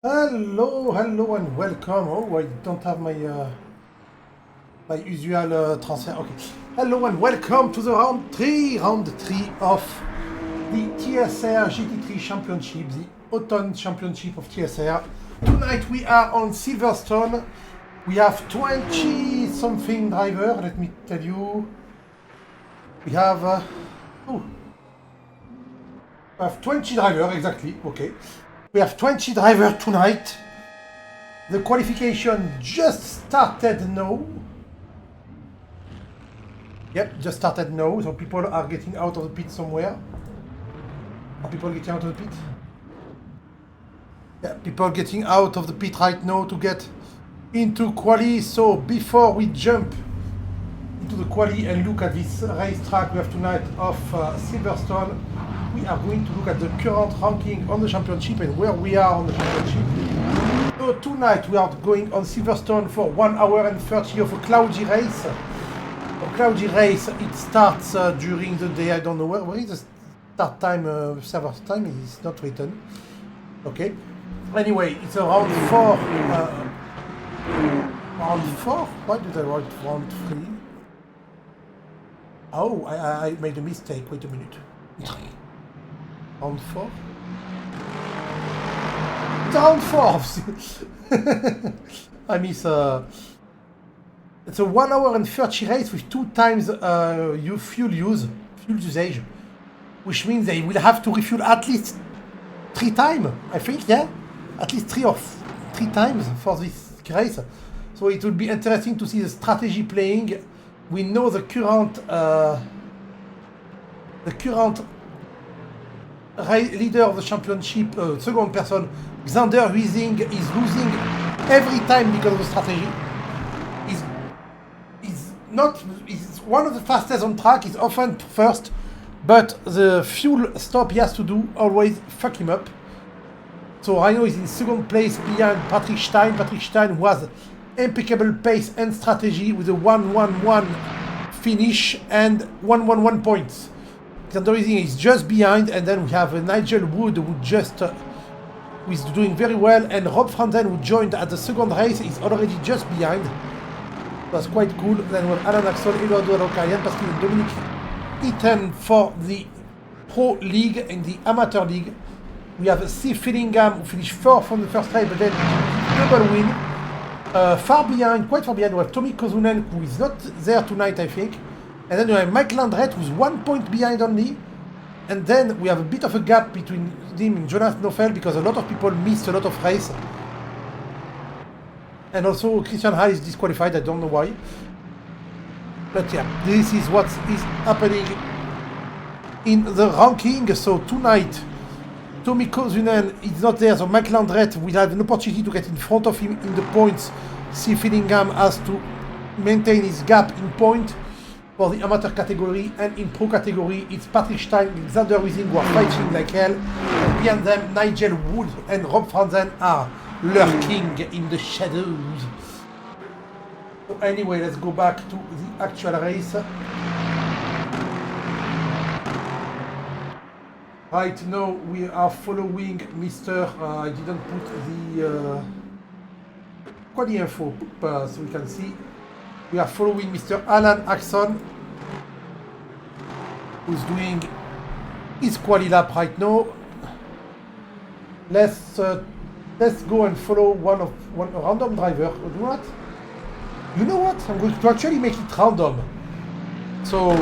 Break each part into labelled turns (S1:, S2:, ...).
S1: Hello, hello, and welcome. Oh, I don't have my my usual transfer. Okay. Hello and welcome to the round three of the TSR GT3 Championship, the Autumn Championship of TSR. Tonight we are on Silverstone. We have 20 something driver. Let me tell you. We have we have 20 driver exactly. Okay. We have 20 drivers tonight. The qualification just started now. Yep, just started now. So people are getting out of the pit somewhere. Are people getting out of the pit? Yeah, people getting out of the pit right now to get into quali. So before we jump into the quali and look at this racetrack we have tonight of Silverstone, we are going to look at the current ranking on the championship and where we are on the championship. So tonight we are going on Silverstone for 1 hour and 30 of a cloudy race. A cloudy race, it starts during the day. I don't know where is the start time, server time, it's not written. Okay. Anyway, it's around 4. Round 4? Why did I write round 3? Oh, I made a mistake. Wait a minute. Round 4? It's round 4! I miss... It's a 1 hour and 30 race with 2 times fuel usage, which means they will have to refuel at least 3 times, I think, yeah? At least 3 times for this race. So it will be interesting to see the strategy playing. We know the current leader of the championship, second person, Xander Huizing, is losing every time because of the strategy. He's one of the fastest on track, he's often first, but the fuel stop he has to do always fuck him up. So Rhino is in second place behind Patrick Stein. Patrick Stein who has impeccable pace and strategy with a 1-1-1 finish and 1-1-1 points. Xander Huizing is just behind, and then we have Nigel Wood who just who is doing very well, and Rob Franzen who joined at the second race is already just behind. That's quite cool. Then we have Alan Axel, Eduardo Araucarian, Pascal and Dominic Eaton for the Pro League and the Amateur League. We have Steve Fillingham who finished 4th from the first race, but then double win. Quite far behind, we have Tommy Kozunen who is not there tonight, I think. And then we have Mike Landret who's 1 point behind only. And then we have a bit of a gap between him and Jonathan Nofel because a lot of people missed a lot of races. And also Christian High is disqualified, I don't know why. But yeah, this is what is happening in the ranking. So tonight, Tommy Kozunen is not there, so Mike Landret will have an opportunity to get in front of him in the points. Steve Fillingham has to maintain his gap in point for the amateur category, and in pro category it's Patrick Stein and Xander Huizing who are fighting like hell. And behind them, Nigel Wood and Rob Franzen are lurking in the shadows. So anyway, let's go back to the actual race. Right now we are following Mr. I didn't put the quali info so we can see. We are following Mr. Alan Axon, who's doing his quali lap right now. Let's go and follow one random driver. You know what? I'm going to actually make it random. So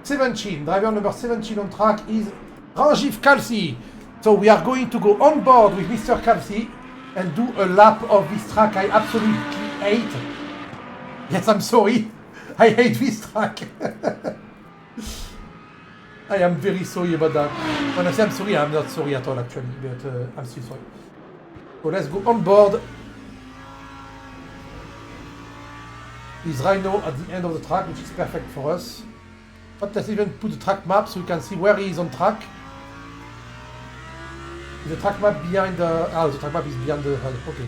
S1: driver number 17 on track is Ranjiv Kalsi. So we are going to go on board with Mr. Kalsi and do a lap of this track I absolutely hate. Yes, I'm sorry. I hate this track. I am very sorry about that. When I say I'm sorry, I'm not sorry at all actually, but I'm still sorry. So let's go on board. Is Rhino at the end of the track, which is perfect for us. But let's even put the track map so we can see where he is on track. Is the track map behind the... the track map is behind the... okay.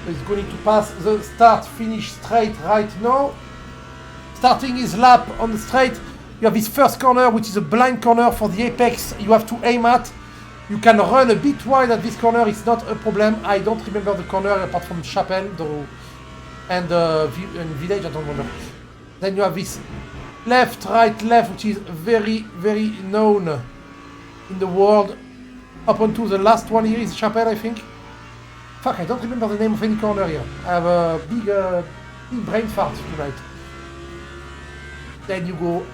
S1: So he's going to pass the start-finish straight right now. Starting his lap on the straight. You have this first corner, which is a blind corner for the apex you have to aim at. You can run a bit wide at this corner, it's not a problem. I don't remember the corner apart from Chapel though, and Village, I don't remember. Then you have this left, right, left, which is very, very known in the world. Up onto the last one here is Chapel, I think. Fuck, I don't remember the name of any corner here. I have a big brain fart tonight. Then you go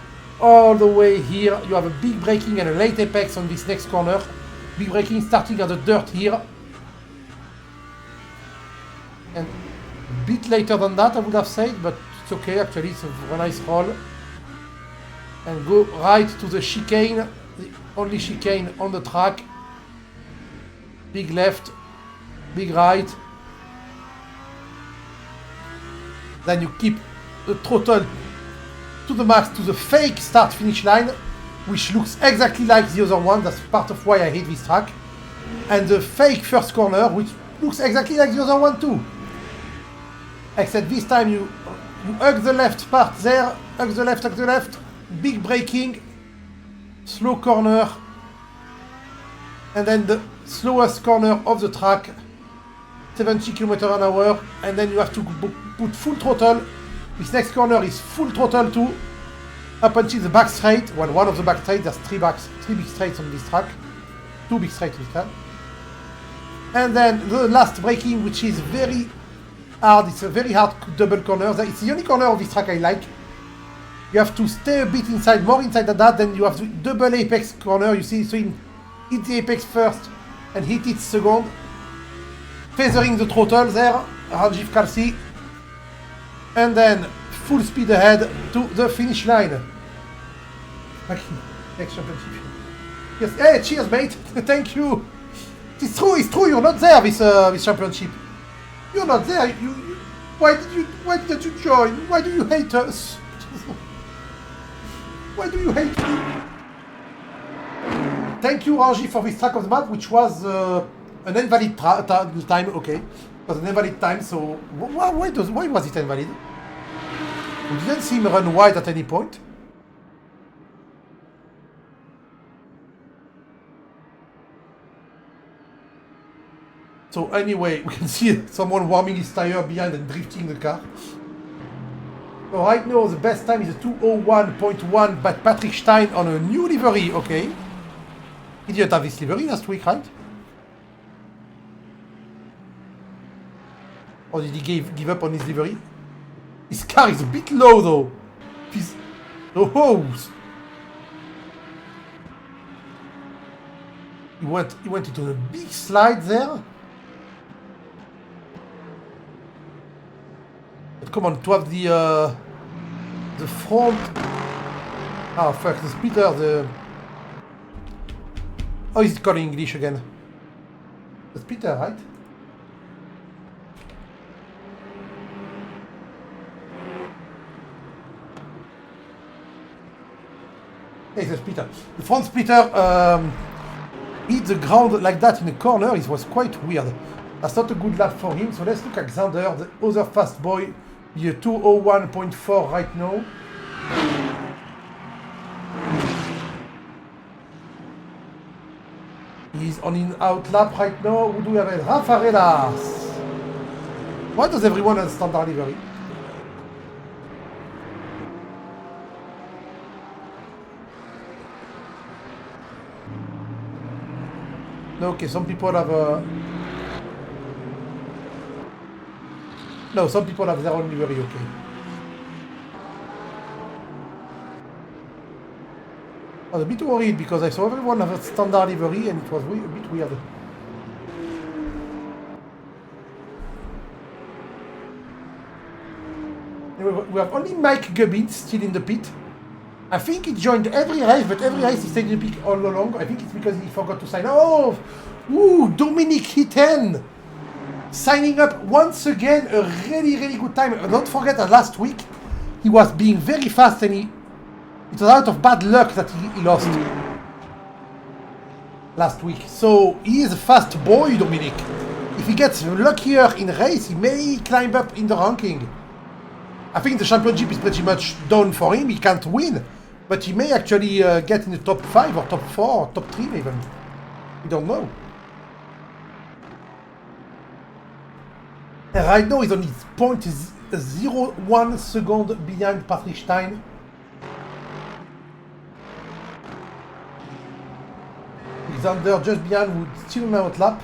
S1: all the way here. You have a big braking and a late apex on this next corner. Big braking starting at the dirt here. And a bit later than that, I would have said, but it's okay, actually, it's a very nice roll. And go right to the chicane, the only chicane on the track. Big left, big right. Then you keep the throttle to the max to the fake start finish line, which looks exactly like the other one. That's part of why I hate this track. And the fake first corner, which looks exactly like the other one too. Except this time you hug the left part there, hug the left, big braking, slow corner, and then the slowest corner of the track, 70 km/h, and then you have to put full throttle. This next corner is full throttle too, up until the back straight. Well, one of the back straight, there's three big straights on this track, two big straights on this track. And then the last braking, which is very hard. It's a very hard double corner. It's the only corner of this track I like. You have to stay a bit inside, more inside than that. Then you have the double apex corner. You see, so you hit the apex first and hit it second. Feathering the throttle there, Rajiv Kalsi. And then full speed ahead to the finish line. Next championship. Yes, hey, cheers, mate. Thank you. It's true. You're not there this championship. You're not there. Why didn't you join? Why do you hate us? Why do you hate me? Thank you, Raji, for this track of the map, which was an invalid time. Okay, it was an invalid time. So why was it invalid? We didn't see him run wide at any point. So anyway, we can see someone warming his tire behind and drifting the car. So right now the best time is a 2:01.1 by Patrick Stein on a new livery. Okay. He didn't have this livery last week, right? Or did he give up on his livery? His car is a bit low though. The hose. He went into a big slide there. But come on, to have the front. Ah fuck, the splitter, Oh, he's calling English again. The splitter, right? Hey, the splitter. The front splitter hit the ground like that in a corner. It was quite weird. That's not a good lap for him. So let's look at Xander, the other fast boy. He's a 2:01.4 right now. He's on an out lap right now. Who do we have? Rafa Relas. Why does everyone have standard livery? No, okay, some people have No, some people have their own livery, okay. I was a bit worried because I saw everyone have a standard livery and it was a bit weird. Anyway, we have only Mike Gubbins still in the pit. I think he joined every race, but every race he stayed in the pit all along. I think it's because he forgot to sign. Oh! Ooh, Dominic Hitten! Signing up once again, a really, really good time. Don't forget that last week he was being very fast and it was out of bad luck that he lost last week. So he is a fast boy, Dominic. If he gets luckier in race, he may climb up in the ranking. I think the championship is pretty much done for him. He can't win, But he may actually get in the top 5 or top 4 or top 3 even. We don't know. And right now he's on his point 0.01 second behind Patrick Stein. He's under just behind with still on out lap.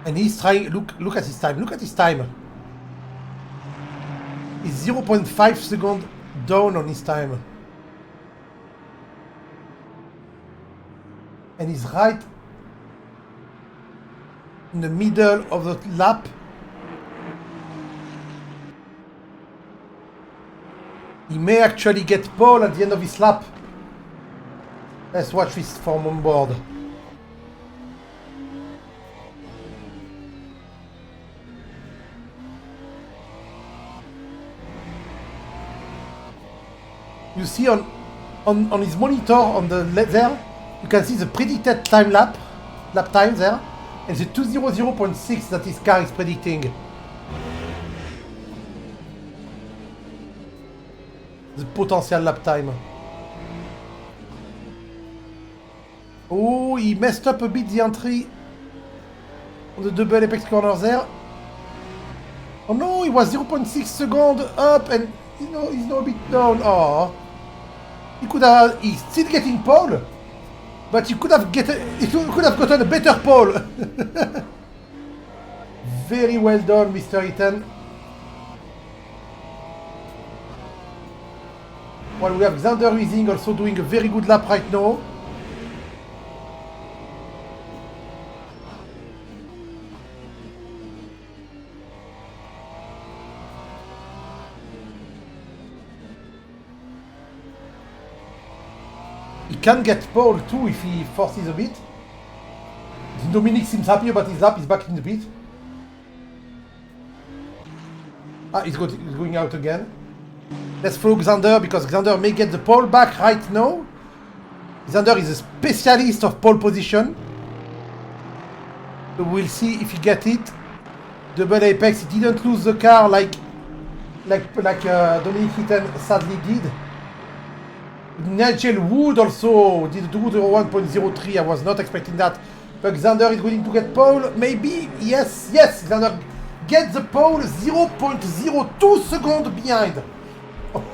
S1: And he's trying, look at his time, look at his time. He's 0.5 seconds down on his time. And he's right in the middle of the lap. He may actually get pole at the end of his lap. Let's watch this from on board. You see on his monitor on the left there, you can see the predicted lap time there, and the 200.6 that his car is predicting. The potential lap time. Oh, he messed up a bit the entry on the double apex corner there. Oh no, he was 0.6 seconds up and you know he's now a bit down. Oh, he's still getting pole, but he could have gotten a better pole. Very well done, Mr. Eaton. While we have Xander Weising also doing a very good lap right now. He can get pole too if he forces a bit. Dominic seems happy about his lap, he's back in the pit. Ah, he's going out again. Let's follow Xander because Xander may get the pole back right now. Xander is a specialist of pole position. So we'll see if he gets it. Double apex, he didn't lose the car like Dominic Hitten sadly did. Nigel Wood also did do the 1.03. I was not expecting that. But Xander is going to get pole. Maybe. Yes. Xander gets the pole 0.02 seconds behind.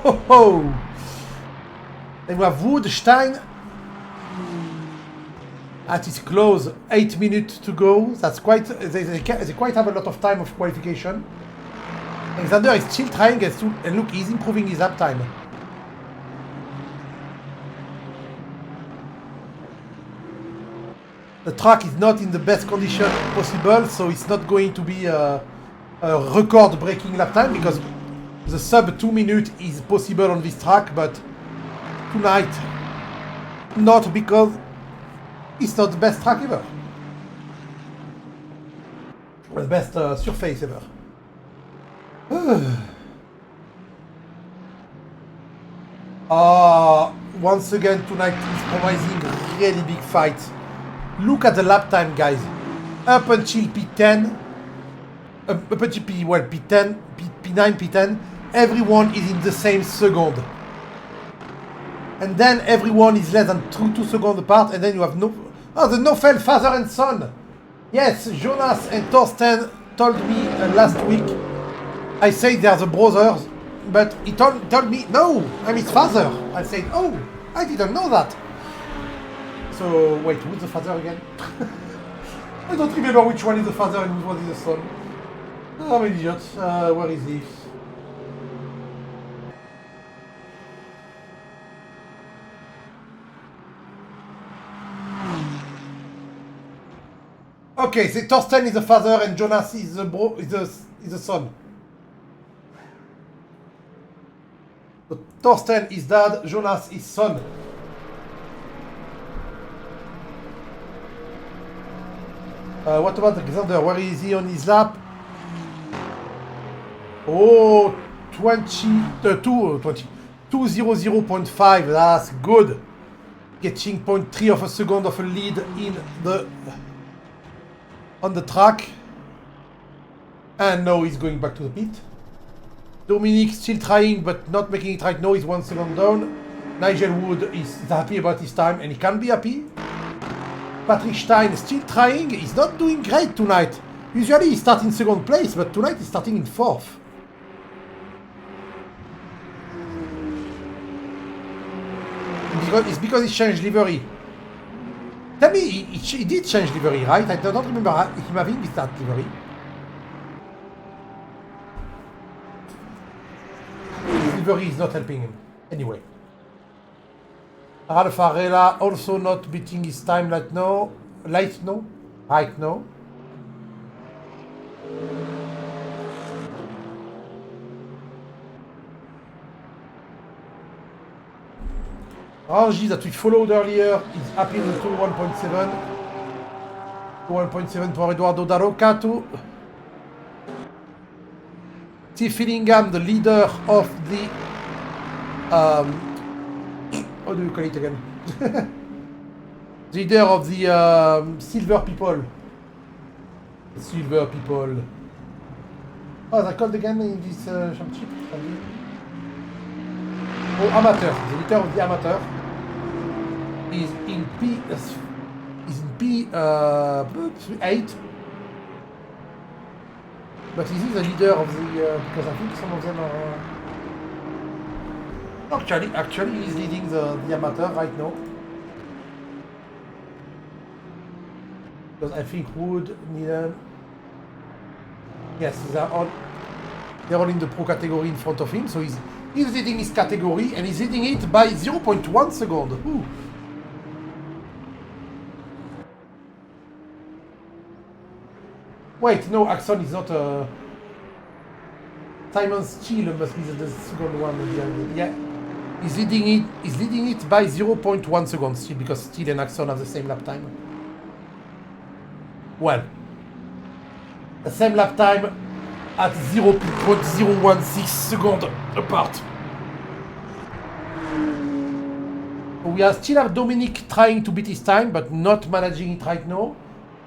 S1: Oh. Then we have Wood, Stein. That is close. 8 minutes to go. That's quite. They quite have a lot of time of qualification. And Xander is still trying and look, he's improving his lap time. The track is not in the best condition possible, so it's not going to be a record-breaking lap time because the sub 2 minutes is possible on this track, but tonight, not because it's not the best track ever. Or the best surface ever. Once again, tonight is promising really big fight. Look at the lap time, guys. Up until P10, up until P10, P9, P10, everyone is in the same second. And then everyone is less than 2 seconds apart, and then you have the Nofel father and son. Yes, Jonas and Thorsten told me last week. I said they are the brothers, but he told me, no, I'm his father. I said, oh, I didn't know that. So, wait, who's the father again? I don't remember which one is the father and which one is the son. I'm an idiot. Where is he? Okay, so Thorsten is the father and Jonas is the son. So Thorsten is dad, Jonas is son. What about Alexander? Where is he on his lap? Oh, 200.5. That's good. Getting 0.3 of a second of a lead on the track. And now he's going back to the pit. Dominic still trying, but not making it right now. He's 1 second down. Nigel Wood is happy about his time, and he can be happy. Patrick Stein still trying. He's not doing great tonight. Usually he starts in second place, but tonight he's starting in 4th. It's because he changed livery. Tell me, he did change livery, right? I don't remember him having that livery. His livery is not helping him. Anyway. Alfarella also not beating his time right now. Right now. Rangi that we followed earlier is happy with the 1.7. 1.7 for Eduardo Darocato. Steve Fillingham, the leader of the how do you call it again? The leader of the Silver People. Silver People. Oh, they're called again in this championship? Oh, amateur. The leader of the amateur is in P8. But is he the leader of the because I think some of them are actually he's leading the amateur right now. Because I think Wood, Needham, yes, they're all in the pro category in front of him, so he's leading his category, and he's leading it by 0.1 second. Ooh. Wait, no, Axon is not Simon Steele must be the second one. Yeah. He's leading it by 0.1 seconds still, because Steele and Axon have the same lap time. Well, the same lap time at 0.016 seconds apart. We still have Dominic trying to beat his time, but not managing it right now.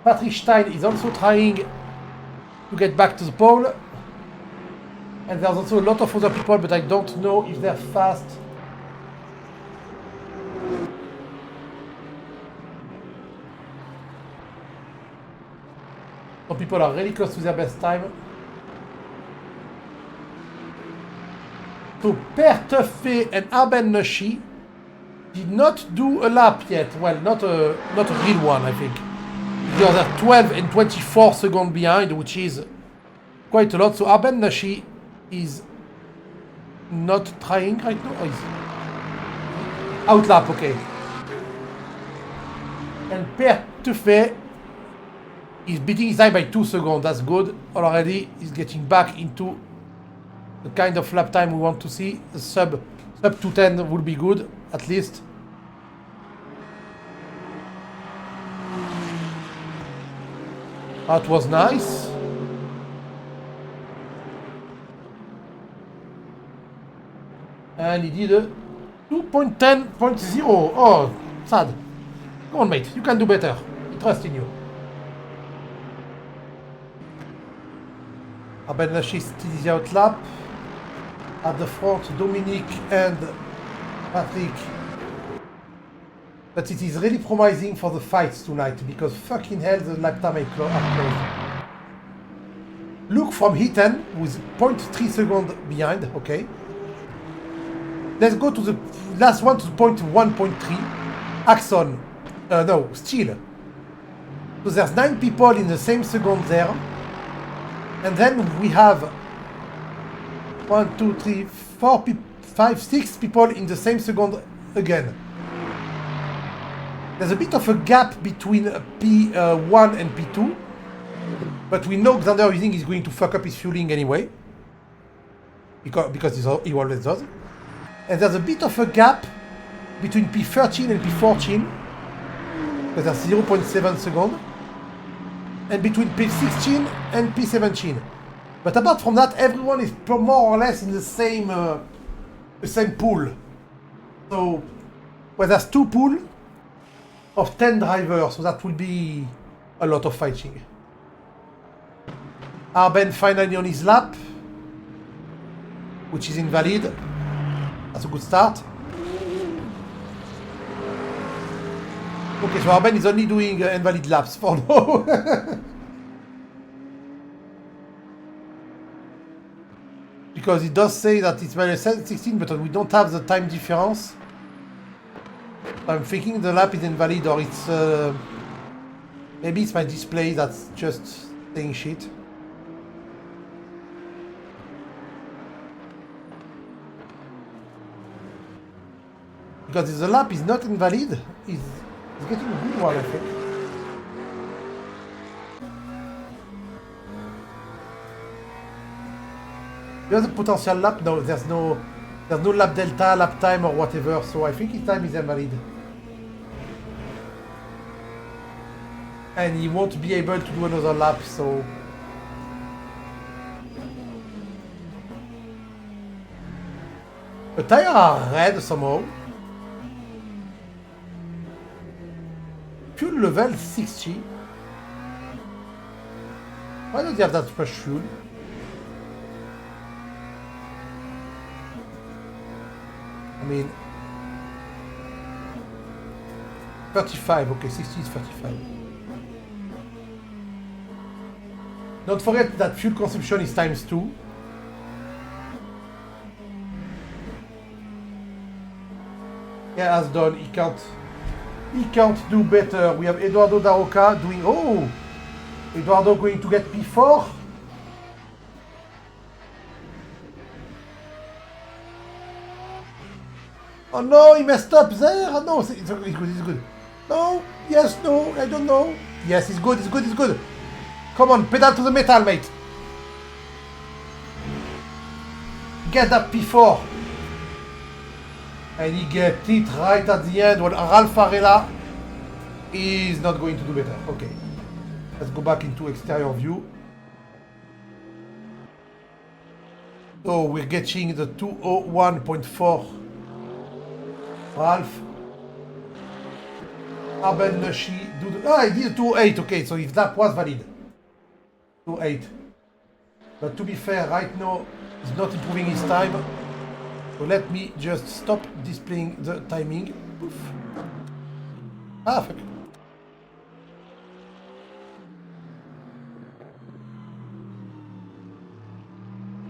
S1: Patrick Stein is also trying to get back to the pole. And there's also a lot of other people, but I don't know if they're fast. Some people are really close to their best time. So Per Tuffet and Arben Nushi did not do a lap yet. Well, not a real one, I think. They are 12 and 24 seconds behind, which is quite a lot. So Arben Nushi is not trying right now. Oh, he's out lap, okay. And Per Tuffet is beating his time by 2 seconds. That's good. Already he's getting back into the kind of lap time we want to see. The sub 210 will be good, at least. That was nice. And he did a 2.10.0. Oh, sad. Come on, mate. You can do better. I trust in you. Arben Nushi still is out lap. At the front, Dominic and Patrick. But it is really promising for the fights tonight, because fucking hell, the lap time are closed. Luke from Heaton with 0.3 seconds behind, okay. Let's go to the last one, to point 1.3. Axon. No, Steele. So there's 9 people in the same second there. And then we have 1, 2, 3, 4, 5, 6 people in the same second again. There's a bit of a gap between P1 and P2. But we know Xander Using is going to fuck up his fueling anyway. Because he always does. And there's a bit of a gap between P13 and P14. Because there's 0.7 seconds. And between P16 and P17. But apart from that, everyone is more or less in the same pool. So, well, there's 2 pools of 10 drivers, so that will be a lot of fighting. Arben finally on his lap. which is invalid. That's a good start. Okay, so Arben is only doing invalid laps for now. Because it does say that it's minus 16, but we don't have the time difference. I'm thinking the lap is invalid, or it's... maybe it's my display that's just saying shit. Because if the lap is not invalid, it's getting a good one, I think. There's a potential lap? No, there's no lap delta, lap time or whatever, so I think his time is invalid. And he won't be able to do another lap, so... The tires are red somehow. Fuel level 60. Why does he have that much fuel? I mean, 35, okay, 60 is 35. Don't forget that fuel consumption is times 2. Yeah, as done, he can't do better. We have Eduardo Daroca doing, oh! Eduardo going to get P4. Oh no, he messed up there. Oh no, it's good, it's good. No, yes, no, I don't know. Yes, it's good, it's good, it's good. Come on, pedal to the metal, mate. Get that P4. And he gets it right at the end when Ralph Varela is not going to do better. Okay, let's go back into exterior view. So we're getting the 201.4. Ralph. Arben Nushi. I did 208. Okay, so if that was valid. 208. But to be fair, right now, he's not improving his time. So let me just stop displaying the timing. Oof. Ah, fuck.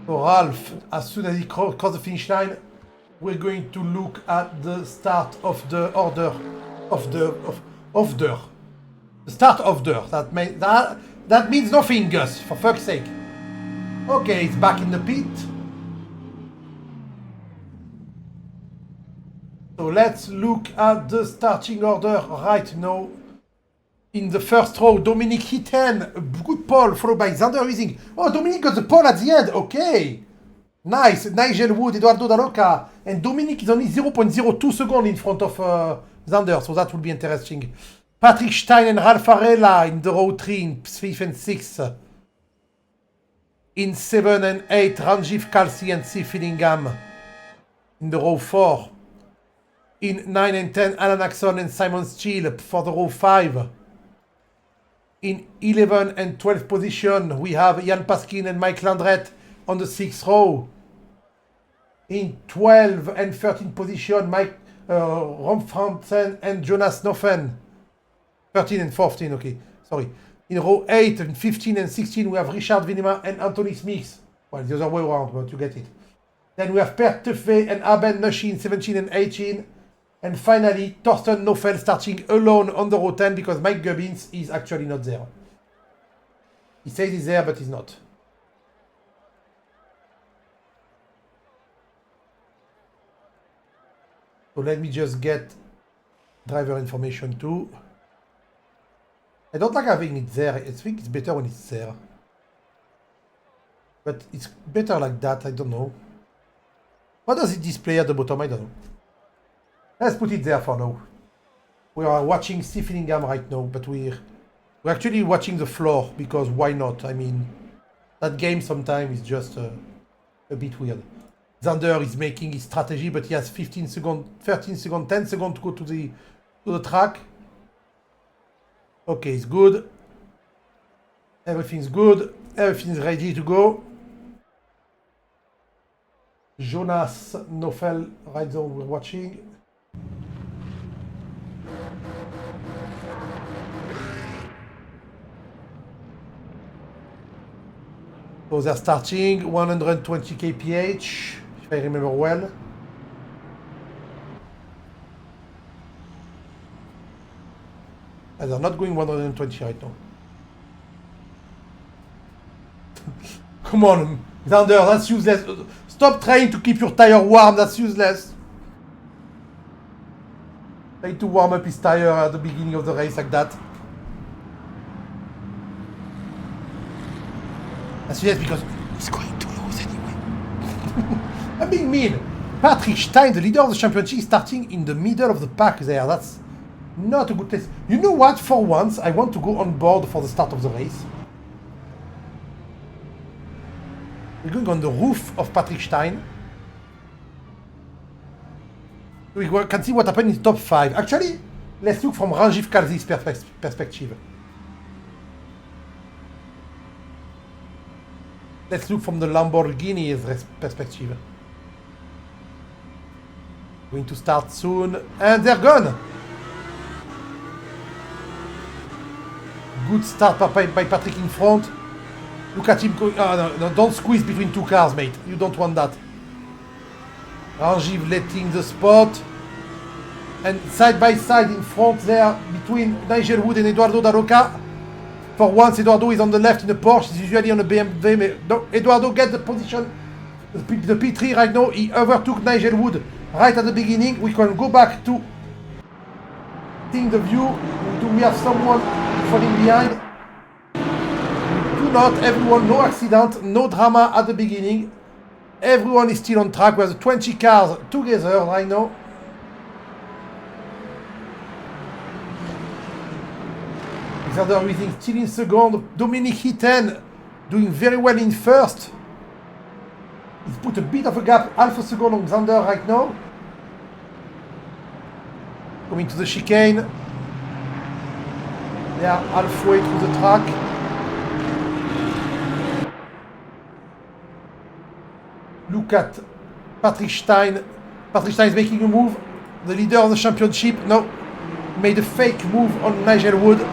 S1: So Ralph, as soon as he crosses the finish line, we're going to look at the start of the order the start of that means nothing, Gus, for fuck's sake. Okay, it's back in the pit. So let's look at the starting order right now. In the first row, Dominic Hitten, a good pole, followed by Xander Rising. Oh, Dominic got the pole at the end, okay. Nice, Nigel Wood, Eduardo Daroca, and Dominic is only 0.02 seconds in front of Xander, so that will be interesting. Patrick Stein and Ralph Varela in the row 3, in 5th and 6th. In 7 and 8, Ranjiv Kalsi and C. Fillingham in the row 4. In 9 and 10, Alan Axon and Simon Steele for the row 5. In 11 and 12 position, we have Jan Paskin and Mike Landret on the 6th row. In 12 and 13 position, Ron Franzen and Jonas Noffen. 13 and 14, okay, sorry. In row 8 and 15 and 16, we have Richard Vinema and Anthony Smith. Well, the other way around, but you get it. Then we have Per Teffe and Arben Nushi in 17 and 18. And finally, Torsten Nofel starting alone on the row 10 because Mike Gubbins is actually not there. He says he's there, but he's not. So let me just get driver information too. I don't like having it there. I think it's better when it's there. But it's better like that, I don't know. What does it display at the bottom? I don't know. Let's put it there for now. We are watching Steve Fillingham right now, but we're actually watching the floor because why not? I mean, that game sometimes is just a bit weird. Xander is making his strategy, but he has 15 seconds, 13 seconds, 10 seconds to go to the track. Okay, it's good. Everything's good. Everything's ready to go. Jonas Nofel ride zone we're watching. So they're starting 120 kph, if I remember well. And they're not going 120 right now. Come on, Xander, that's useless. Stop trying to keep your tire warm, that's useless. Try to warm up his tire at the beginning of the race like that. That's useless because he's going to lose anyway. I'm being mean. Patrick Stein, the leader of the championship, is starting in the middle of the pack there. That's not a good place. You know what? For once, I want to go on board for the start of the race. We're going on the roof of Patrick Stein. We can see what happened in top 5. Actually, let's look from Ranjiv Kalzi's perspective. Let's look from the Lamborghini's perspective. Going to start soon, and they're gone. Good start by Patrick in front. Look at him going. Oh, no, don't squeeze between two cars, mate. You don't want that. Ranjiv letting the spot. And side by side in front there between Nigel Wood and Eduardo Da Roca. For once, Eduardo is on the left in the Porsche. He's usually on the BMW. No, Eduardo gets the position. The P3 right now. He overtook Nigel Wood right at the beginning. We can go back to seeing the view. Do we have someone falling behind? We do not. Everyone, no accident, no drama at the beginning. Everyone is still on track. We have the 20 cars together right now. Xander Weising still in second. Dominic Hitten doing very well in first. He's put a bit of a gap, half a second on Xander right now. Coming to the chicane. They are halfway through the track. Look at Patrick Stein. Patrick Stein is making a move. The leader of the championship now made a fake move on Nigel Wood.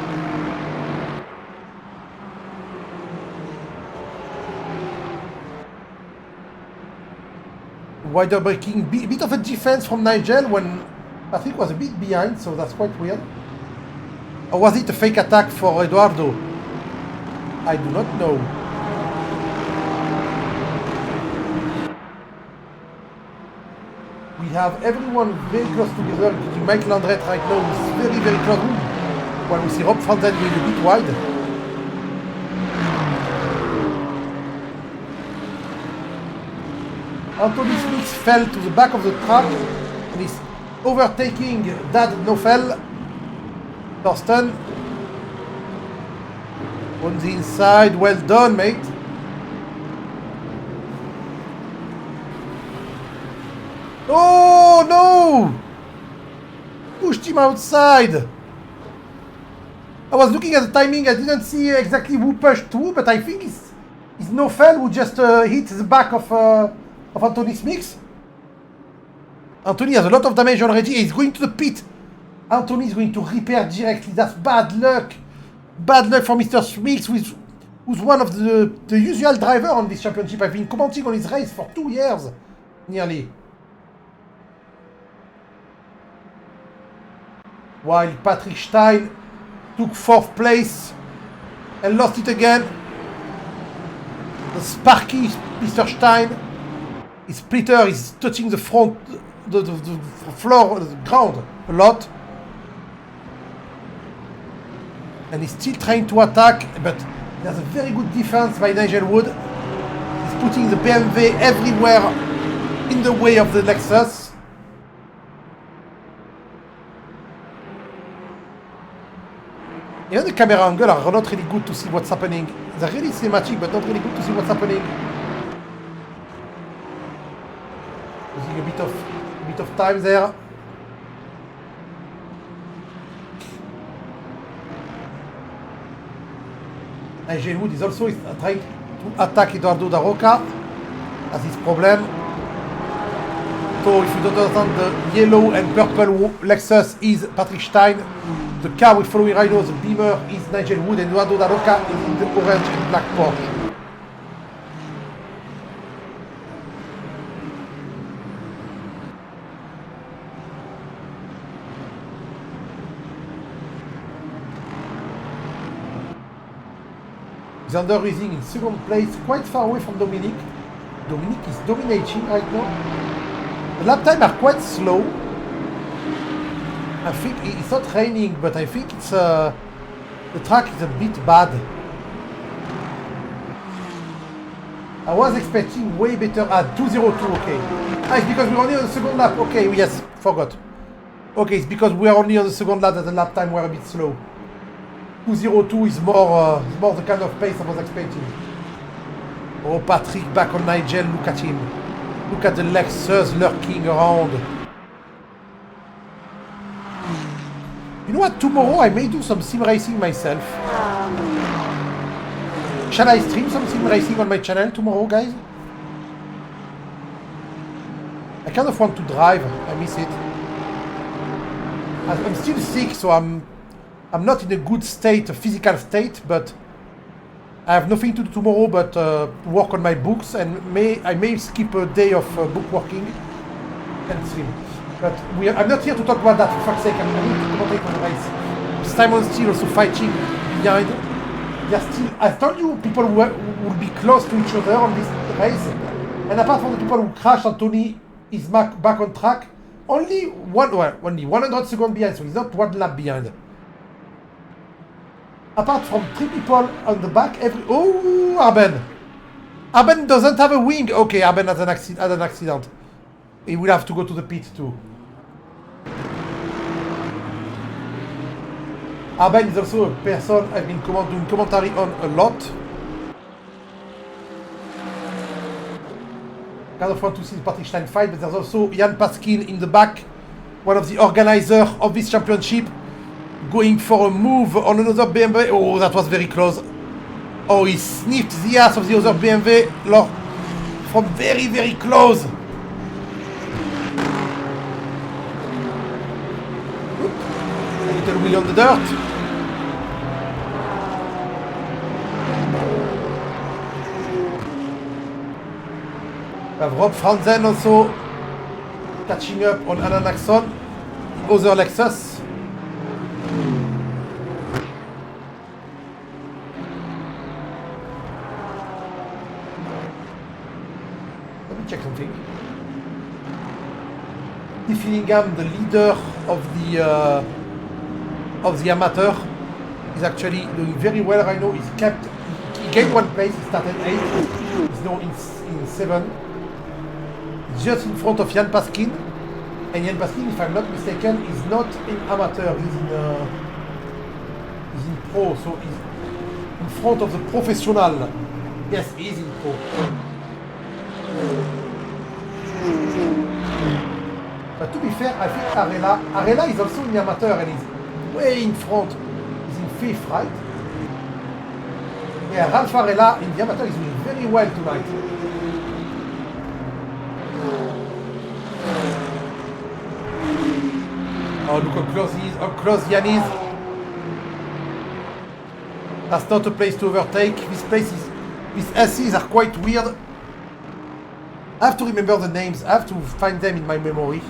S1: Wider braking, bit of a defense from Nigel when Patrick was a bit behind, so that's quite weird. Or was it a fake attack for Eduardo? I do not know. We have everyone very close together, including Michael Andret right now, who's very, very close. While we see Rob Fontaine going a bit wide. Anthony Smith fell to the back of the track and is overtaking Dad Nofel. Thorsten on the inside. Well done, mate. Oh no! Pushed him outside. I was looking at the timing. I didn't see exactly who pushed who, but I think it's Nofel who just hit the back of Anthony Smith. Anthony has a lot of damage already. He's going to the pit. Anthony is going to repair directly. That's bad luck. Bad luck for Mr. Smith, who's one of the usual driver on this championship. I've been commenting on his race for 2 years, nearly. While Patrick Stein took 4th place and lost it again. The sparky Mr. Stein. His splitter is touching the front, the floor, the ground a lot. And he's still trying to attack, but there's a very good defense by Nigel Wood. He's putting the BMW everywhere in the way of the Lexus. Even the camera angle are not really good to see what's happening. They're really cinematic, but not really good to see what's happening. Losing a bit of time there. Nigel Wood is also trying to attack Eduardo Da Roca. That's his problem. So if you don't understand, the yellow and purple Lexus is Patrick Stein. The car with following rhinos, the Beamer, is Nigel Wood, and Eduardo Da Roca is in the orange and black Porsche. Xander Racing in second place, quite far away from Dominic. Dominic is dominating right now. The lap times are quite slow. I think it's not raining, but I think it's the track is a bit bad. I was expecting way better at 202, okay. Ah, it's because we're only on the second lap. Okay, yes, forgot. Okay, it's because we're only on the second lap that the lap time were a bit slow. 202 is more the kind of pace I was expecting. Oh, Patrick back on Nigel, look at him. Look at the Lexus lurking around. You know what, tomorrow I may do some sim racing myself. Shall I stream some sim racing on my channel tomorrow, guys? I kind of want to drive, I miss it. I'm still sick, so I'm not in a good state, a physical state, but I have nothing to do tomorrow but work on my books, and I may skip a day of book working and stream. But I'm not here to talk about that, for fuck's sake. I'm here to commentate on the race. Simon's still also fighting behind. They're still, I told you, people will be close to each other on this race. And apart from the people who crashed, Anthony is back on track. Only 100 seconds behind, so he's not one lap behind. Apart from 3 people on the back, oh, Arben! Arben doesn't have a wing. Okay, Arben had an accident. He will have to go to the pit too. Arben is also a person I've been doing commentary on a lot. Kind of want to see the Patrick Stein fight, but there's also Jan Paskin in the back, one of the organizers of this championship, going for a move on another BMW. Oh, that was very close. Oh, he sniffed the ass of the other BMW from very, very close. A little wheel on the dirt. We have Rob Franzen also catching up on Alan Axon, the other Lexus. Let me check something. Steve Fillingham, the leader of the amateur, is actually doing very well right now. He gained 1 place. He started 8. He's now in 7. Just in front of Jan Paskin, and Jan Paskin, if I'm not mistaken, is not in amateur, he's in pro, so he's in front of the professional. Yes, he is in pro. But to be fair, I think Arella is also in amateur and he's way in front. He's in 5th, right? Yeah, Ralph Arella in the amateur is doing very well tonight. Oh, look how close Jan is. That's not a place to overtake. These SCs are quite weird. I have to remember the names. I have to find them in my memory.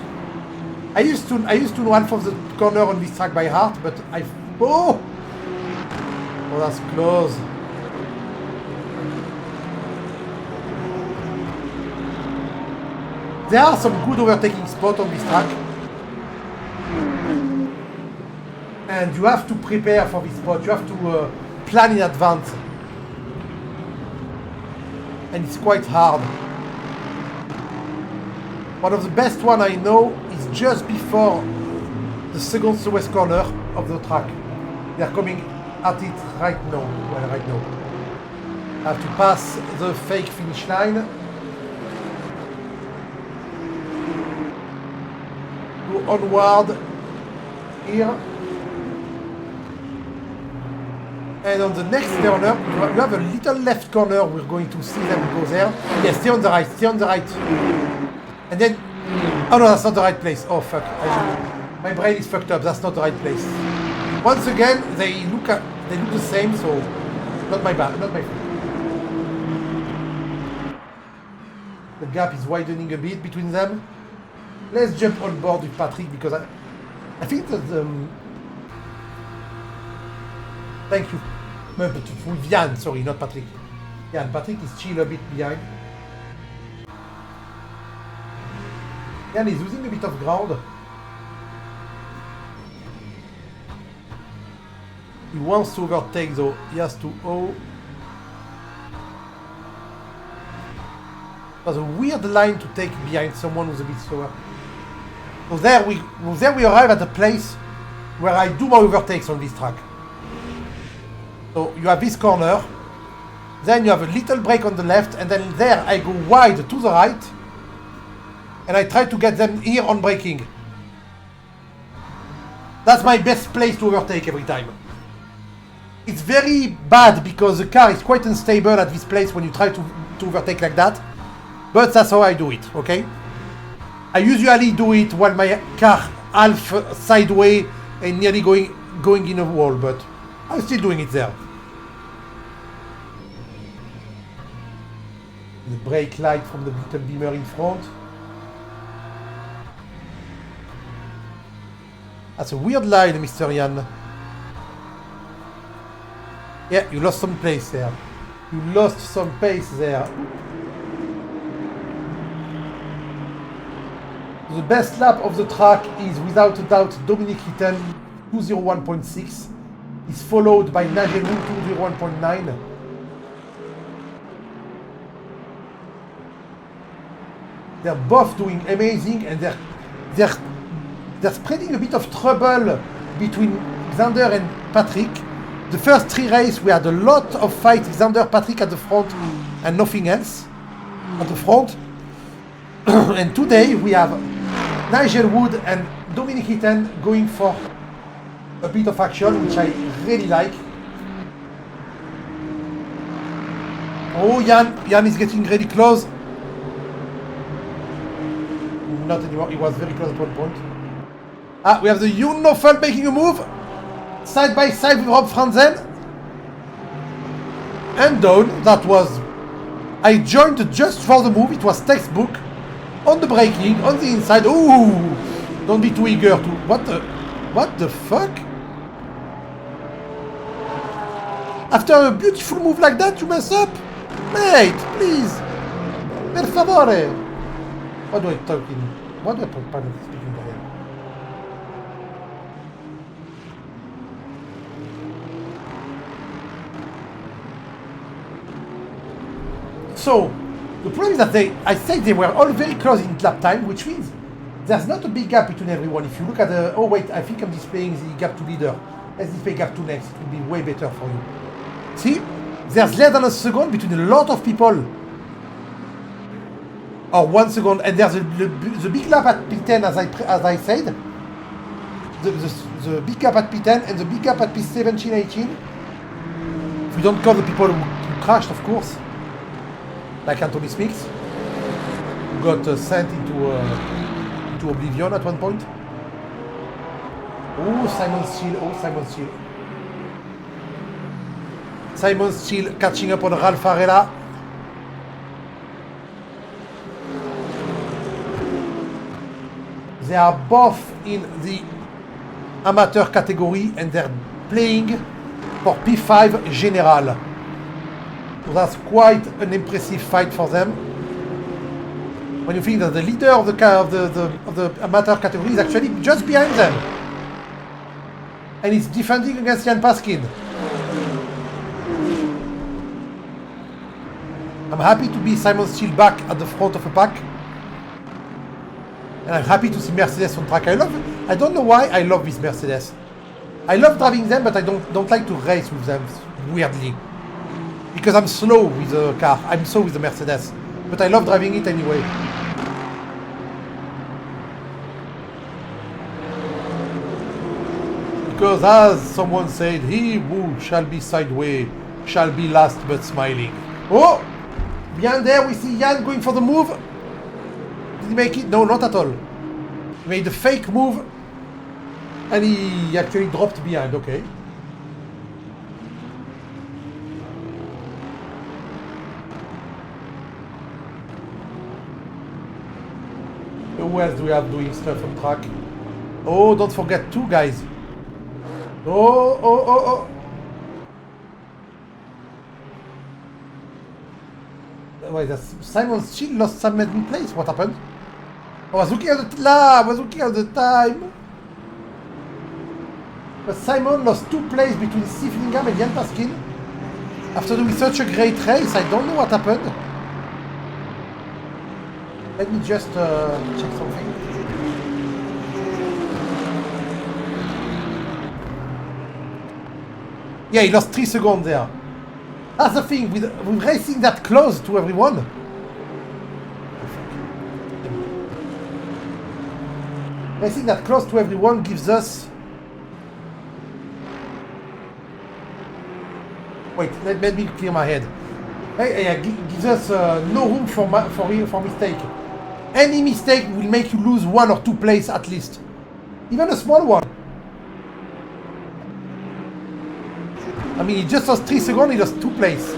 S1: I used to know half of the corner on this track by heart, but oh, that's close. There are some good overtaking spots on this track. And you have to prepare for this spot. You have to plan in advance. And it's quite hard. One of the best one I know is just before the second southwest corner of the track. They are coming at it right now. Well, right now. I have to pass the fake finish line. Go onward here. And on the next corner, you have a little left corner. We're going to see them go there. Yes, stay on the right, stay on the right. And then Oh no, that's not the right place. Oh fuck. My brain is fucked up. That's not the right place. Once again, they look the same, so not my bad, not my fault. The gap is widening a bit between them. Let's jump on board with Patrick because I think that thank you. With Jan, sorry, not Patrick. Jan, Patrick is still a bit behind. Jan is losing a bit of ground. He wants to overtake though. He has to That's a weird line to take behind someone who's a bit slower. So there we arrive at a place where I do my overtakes on this track. So you have this corner, then you have a little break on the left, and then there I go wide to the right, and I try to get them here on braking. That's my best place to overtake every time. It's very bad because the car is quite unstable at this place when you try to overtake like that. But that's how I do it, okay? I usually do it while my car half sideways and nearly going in a wall, but I'm still doing it there. The brake light from the little beamer in front. That's a weird line, Mr. Jan. Yeah, you lost some pace there. You lost some pace there. The best lap of the track is without a doubt Dominic Hitten, 201.6. Is followed by Nigel Wood, 201.9. They're both doing amazing, and they're spreading a bit of trouble between Xander and Patrick. The first three races we had a lot of fights, Xander, Patrick at the front and nothing else at the front. And today we have Nigel Wood and Dominic Hitten going for a bit of action, which I really like. Oh, Jan is getting really close. Not anymore, he was very close at one point. Ah, we have the Unofel making a move. Side by side with Rob Franzen. And down, that was... I joined just for the move, it was textbook. On the braking, on the inside. Ooh! Don't be too eager to... What the fuck? After a beautiful move like that, you mess up? Mate, please! Per favore! What do I talk in... What do I pardon speaking Italian? So, the problem is that I think they were all very close in lap time, which means there's not a big gap between everyone. If you look at the... Oh wait, I think I'm displaying the gap to leader. Let's display gap to next. It will be way better for you. See? There's less than a second between a lot of people. Or 1 second. And there's the big gap at P10, as I said. The big gap at P10 and the big gap at P17, 18. If we don't count the people who crashed, of course. Like Anthony Smith, who got sent into oblivion at one point. Oh, Simon Steele. Simon Steele catching up on Ralph Varela. They are both in the amateur category and they're playing for P5 General. So that's quite an impressive fight for them. When you think that the leader of the amateur category is actually just behind them. And he's defending against Jan Paskin. I'm happy to be Simon Steele back at the front of a pack. And I'm happy to see Mercedes on track. I don't know why I love this Mercedes. I love driving them, but I don't like to race with them, weirdly. Because I'm slow with the car. I'm slow with the Mercedes. But I love driving it anyway. Because as someone said, he who shall be sideways shall be last but smiling. Oh! Behind there we see Jan going for the move. Did he make it? No, not at all. He made a fake move and he actually dropped behind, okay. Who else do we have doing stuff on track? Oh, don't forget 2 guys. Oh. Wait, Simon still lost some in place. What happened? I was looking at the time. But Simon lost 2 places between Steve Finningham and Jan Paskin. After doing such a great race, I don't know what happened. Let me just check something. Yeah, he lost 3 seconds there. That's the thing, with racing that close to everyone. Racing that close to everyone gives us... Wait, let me clear my head. Gives us no room for mistake. Any mistake will make you lose 1 or 2 places at least. Even a small one. I mean, he just lost 3 seconds, he lost 2 places.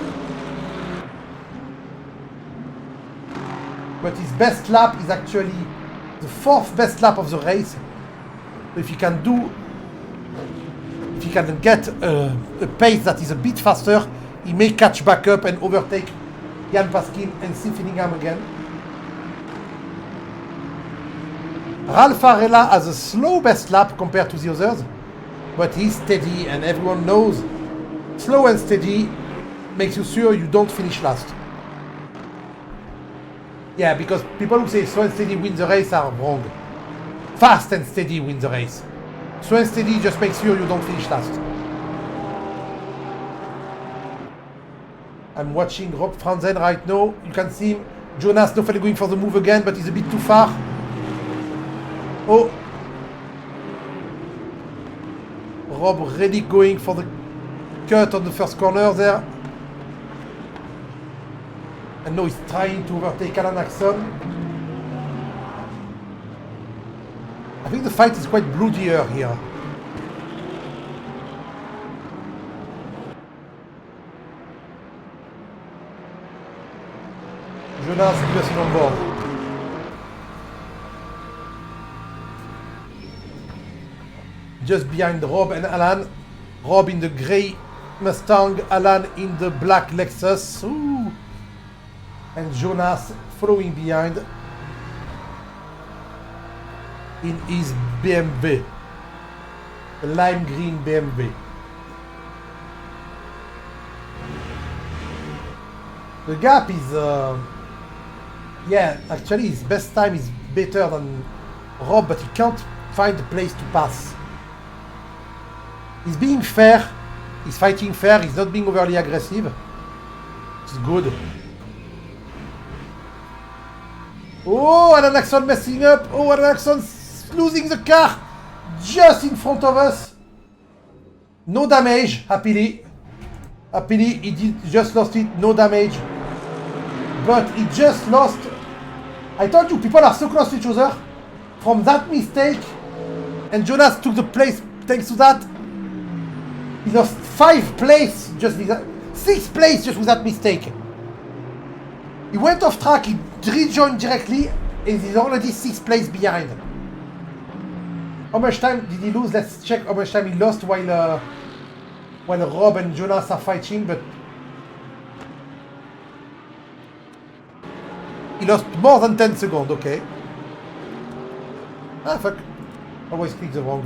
S1: But his best lap is actually the 4th best lap of the race. So if he can get a pace that is a bit faster, he may catch back up and overtake Jan Paskin and Steve Finningham again. Ralph Varela has a slow best lap compared to the others, but he's steady and everyone knows slow and steady makes you sure you don't finish last. Yeah, because people who say slow and steady win the race are wrong. Fast and steady win the race. Slow and steady just makes sure you don't finish last. I'm watching Rob Franzen right now. You can see him. Jonas Stoffel going for the move again, but he's a bit too far. Oh. Rob really going for the cut on the first corner there. And now he's trying to overtake Alan Axon. I think the fight is quite bloodier here. Jonas Peterson on board. Just behind Rob and Alan. Rob in the grey Mustang, Alan in the black Lexus. Ooh. And Jonas following behind in his BMW. The lime green BMW. The gap is... yeah, actually his best time is better than Rob, but he can't find a place to pass. He's being fair, he's fighting fair, he's not being overly aggressive. It's good. Oh, Alan Axon messing up. Oh, Alan Axon losing the car just in front of us. No damage, happily. Happily, he just lost it, no damage. But he just lost... I told you, people are so close to each other. From that mistake, and Jonas took the place thanks to that. He lost 5 places, just with that, 6 places just with that mistake. He went off track, he rejoined directly, and he's already 6 places behind. How much time did he lose? Let's check how much time he lost while Rob and Jonas are fighting, but he lost more than 10 seconds, okay. Ah, fuck. Always click the wrong...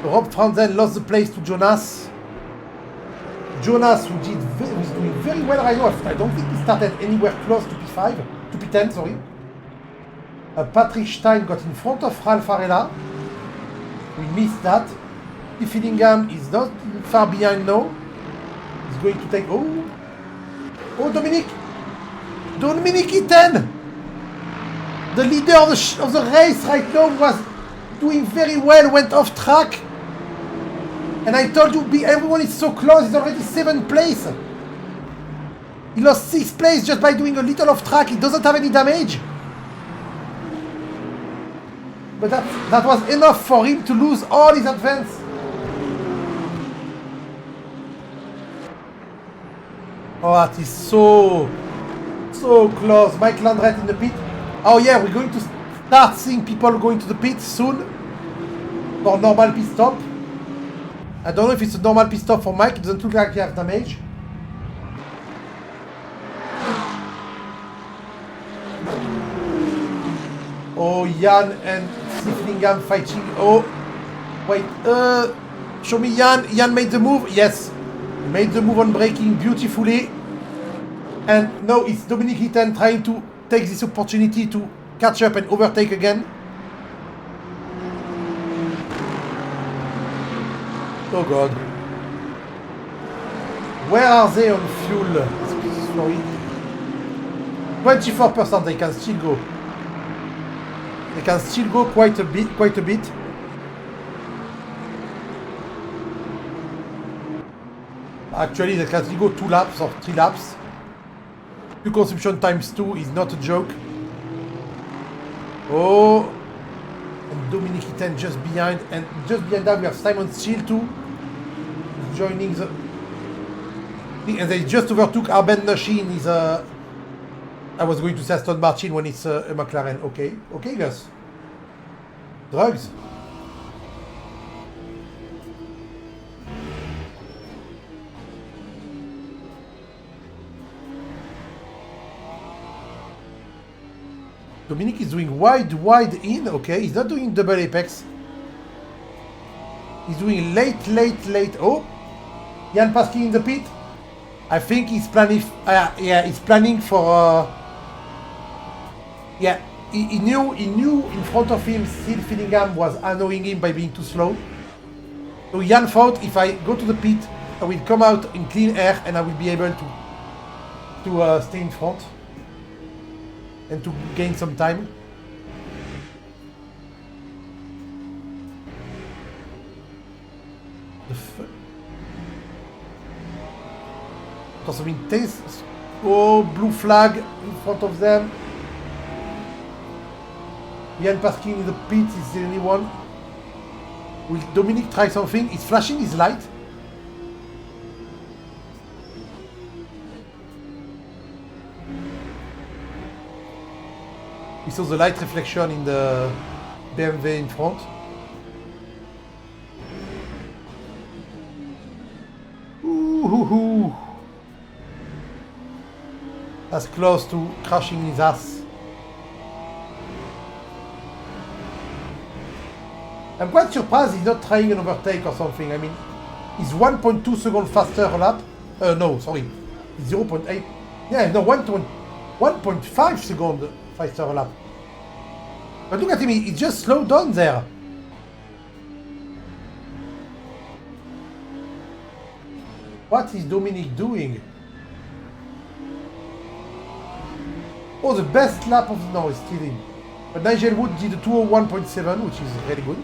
S1: Rob Franzen lost the place to Jonas. Jonas, who was doing very well right now. I don't think he started anywhere close to P5, to P10, sorry. Patrick Stein got in front of Ralph Varela. We missed that. Finningham is not far behind now. He's going to take... Oh, Dominique Itten! The leader of the race right now was doing very well, went off track. And I told you, everyone is so close, he's already 7th place. He lost 6th place just by doing a little off track. He doesn't have any damage. But that was enough for him to lose all his advance. Oh, that is so close. Mike Landret in the pit. Oh yeah, we're going to start seeing people going to the pit soon for normal pit stop. I don't know if it's a normal pit stop for Mike. It doesn't look like he has damage. Oh, Jan and Siflingham fighting. Oh, wait. Show me Jan. Jan made the move. Yes. Made the move on braking beautifully. And now it's Dominic Hitten trying to take this opportunity to catch up and overtake again. Oh God. Where are they on fuel? Sorry. 24%, they can still go. They can still go quite a bit. Actually, they can still go 2 laps or 3 laps. Fuel consumption times 2 is not a joke. Oh, and Dominic Hitten just behind, and just behind that we have Simon Steele too, joining the. And they just overtook Arben Nashi in his. I was going to say Aston Martin when it's a McLaren. Okay, guys. Drugs. Dominic is doing wide in, okay. He's not doing double apex. He's doing late. Oh, Jan Paskin in the pit. I think he's planning, he's planning for, yeah, he knew in front of him, Steve Fillingham was annoying him by being too slow. So Jan thought, if I go to the pit, I will come out in clean air and I will be able to stay in front. And to gain some time. Toss some intense. Oh, blue flag in front of them. Jan Paskin in the pit is the only one. Will Dominic try something? He's flashing his light. We saw the light reflection in the BMW in front. Ooh. That's close to crashing his ass. I'm quite surprised he's not trying an overtake or something. I mean, he's 1.2 seconds faster a lap. No, sorry. 0.8. Yeah, no, 1.5 seconds faster a lap. But look at him, he just slowed down there. What is Dominic doing? Oh, the best lap of the... No, it's still in. But Nigel Wood did a 201.7, which is really good.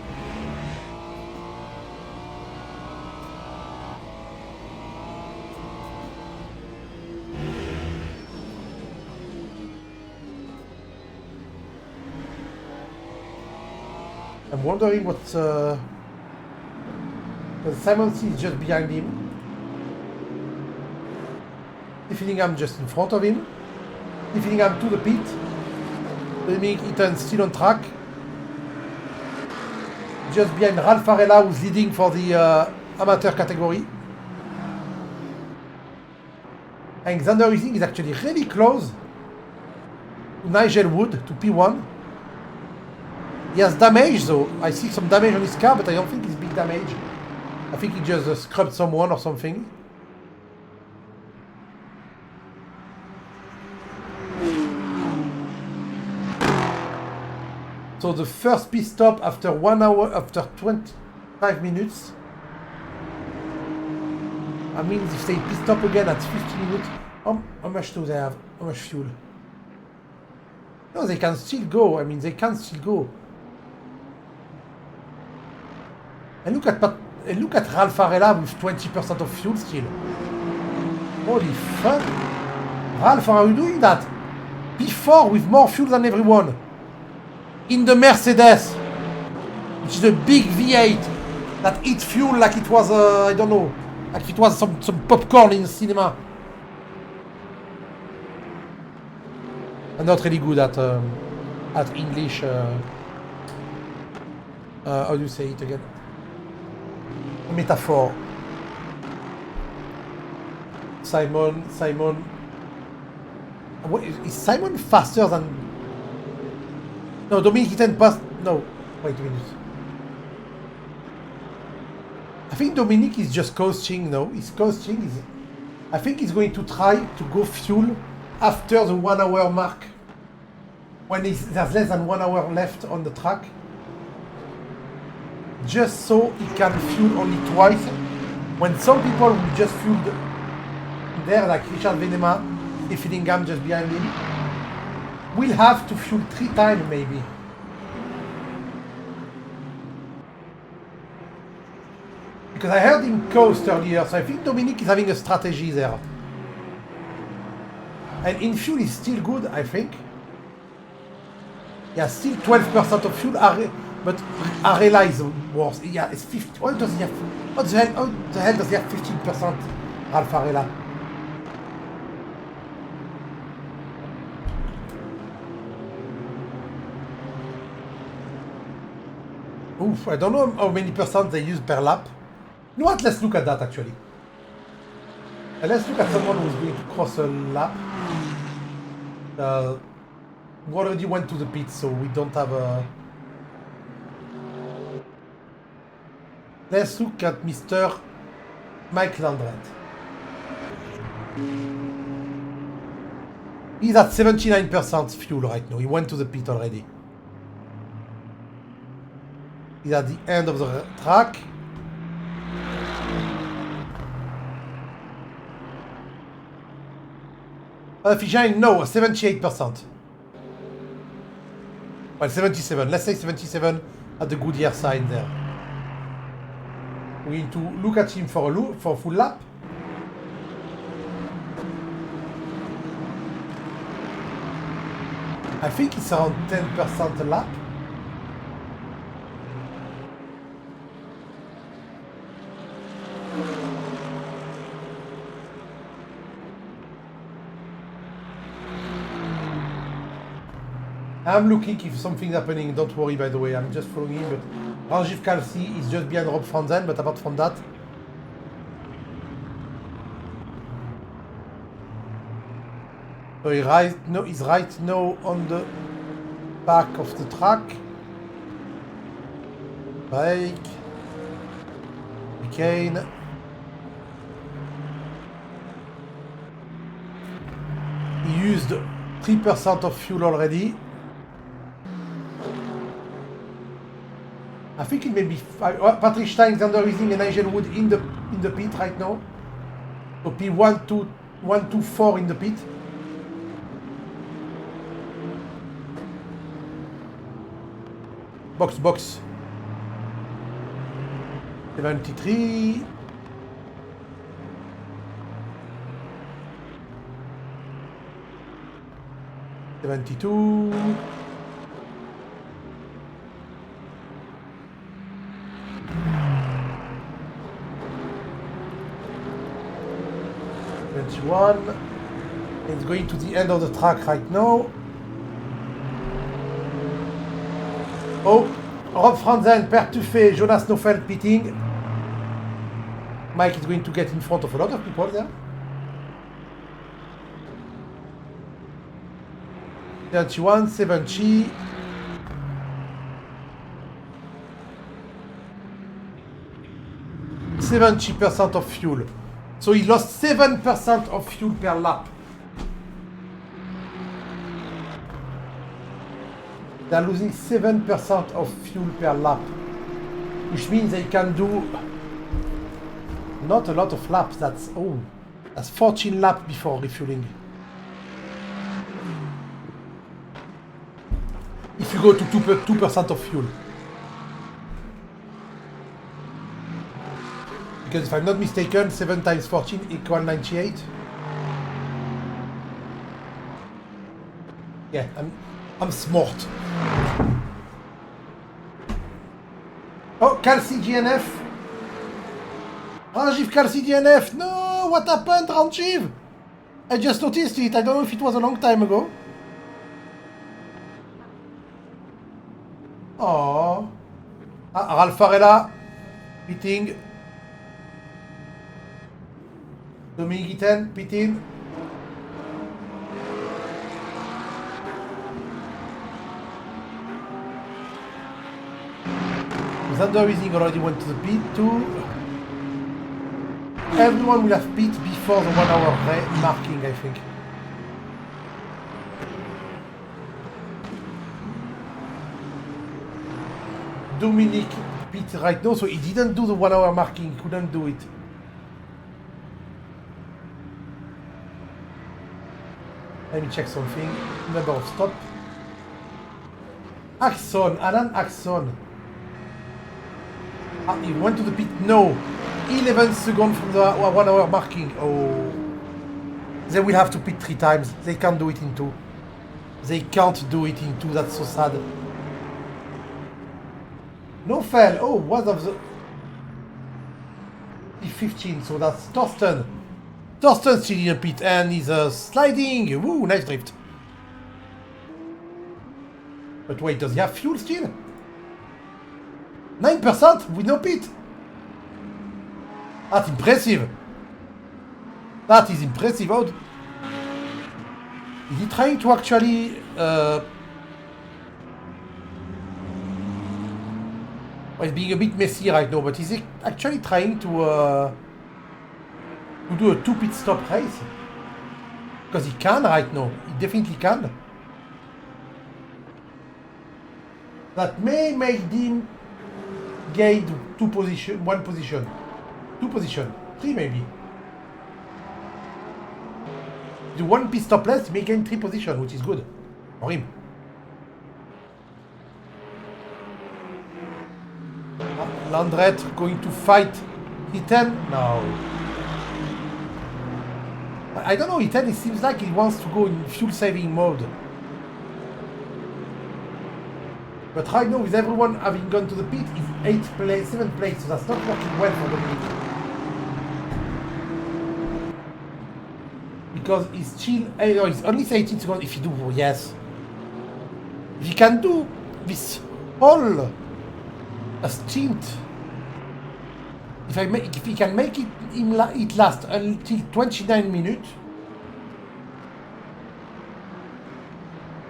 S1: I'm wondering what Simon C is just behind him. Fillingham just in front of him. Fillingham to the pit. Dominic Hitten still on track. Just behind Ralph Varela, who's leading for the amateur category. And Xander Using is actually really close to Nigel Wood, to P1. He has damage though. I see some damage on his car, but I don't think it's big damage. I think he just scrubbed someone or something. So the first pit stop after 1 hour, after 25 minutes. I mean, if they pit stop again at 50 minutes, how much do they have? How much fuel? No, they can still go. I mean, they can still go. And look at Ralph Varela with 20% of fuel still. Holy fuck! Ralph, how are you doing that? P4 with more fuel than everyone. In the Mercedes, which is a big V8 that eats fuel like it was, I don't know, like it was some popcorn in the cinema. I'm not really good at English. How do you say it again? Metaphor. Simon. What, is Simon faster than? No, Dominic didn't pass. No, wait a minute. I think Dominic is just coasting. No, he's coasting. I think he's going to try to go fuel after the 1 hour mark. When there's less than 1 hour left on the track. Just so he can fuel only twice. When some people will just fuel there, like Richard Venema, if Fillingham just behind him, will have to fuel 3 times maybe. Because I heard him coast earlier, so I think Dominic is having a strategy there. And in fuel is still good, I think. Yeah, still 12% of fuel, but Arela is worse. Yeah, it's 50. Why does he have? What the hell does he have 15%? Ralph Arela. Oof, I don't know how many percent they use per lap. You know what? Let's look at that actually. And let's look at someone who's going to cross a lap. We already went to the pit, so we don't have a. Let's look at Mr. Mike Landret. He's at 79% fuel right now. He went to the pit already. He's at the end of the track. Fijane, no, 78%. Well, 77. Let's say 77 at the Goodyear sign there. We need to look at him for a full lap. I think it's around 10% a lap. I'm looking if something's happening, don't worry by the way, I'm just following him, but Rajiv Kalsi is just behind Rob Franzen, but apart from that... So he's right now on the back of the track. Brake. Chicane. He used 3% of fuel already. I think it may be Patrick Stein, Xander Ising and Nigel Wood in the pit right now. So P1, 2, 1, 2, 4 in the pit. Box. 73. $72. 21. It's going to the end of the track right now. Oh, Rob Franzen, Per Tuffet, Jonas Nofeld pitting. Mike is going to get in front of a lot of people there. 31, 70. %70 of fuel. So he lost 7% of fuel per lap. They're losing 7% of fuel per lap. Which means they can do not a lot of laps. That's 14 laps before refueling. If you go to 2% of fuel. Because if I'm not mistaken, 7 times 14 equals 98. Yeah, I'm smart. Oh, Calci DNF. Rangiv Calci DNF. No, what happened, Rangiv? I just noticed it. I don't know if it was a long time ago. Oh. Ah, Ralph Farella. Pitting. Dominic Itten, pitting. Zander Weezing already went to the pit too. Everyone will have pit before the 1 hour marking, I think. Dominic pit right now, so he didn't do the 1 hour marking, he couldn't do it. Let me check something. Number of stop. Axon, Alan Axon. Ah, he went to the pit. No. 11 seconds from the 1 hour marking. Oh. They will have to pit 3 times. They can't do it in 2. They can't do it in 2. That's so sad. No fail. Oh, one of the... 15, so that's Torsten. Torsten still in a pit and he's sliding. Woo, nice drift. But wait, does he have fuel still? 9% with no pit. That's impressive. That is impressive. How is he trying to actually well, he's being a bit messy right now, but is he actually trying to do a 2 pit stop race? Because he can right now. He definitely can. That may make him gain 2 position, 1 position, 2 position, 3 maybe. The 1 pit stop less may gain 3 position, which is good for him. Landret going to fight Itten? No. I don't know, Itten, it seems like he wants to go in fuel saving mode. But right now, with everyone having gone to the pit, he's 8th place, 7th place, so that's not working well for Dominic. Because he's still, no, he's only 18 seconds if he do, yes. If he can do this whole a stint, if he can make it last until 29 minutes,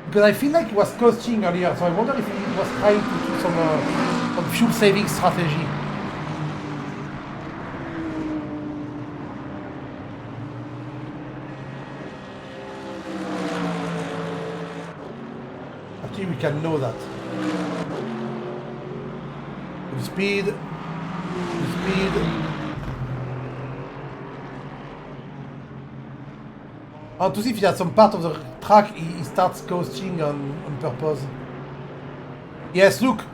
S1: because I feel like he was coasting earlier, so I wonder if he was trying to do some fuel saving strategy. Actually, we can know that. Full speed. Full speed. And to see if he had some part of the track, he starts coasting on purpose. Yes, look.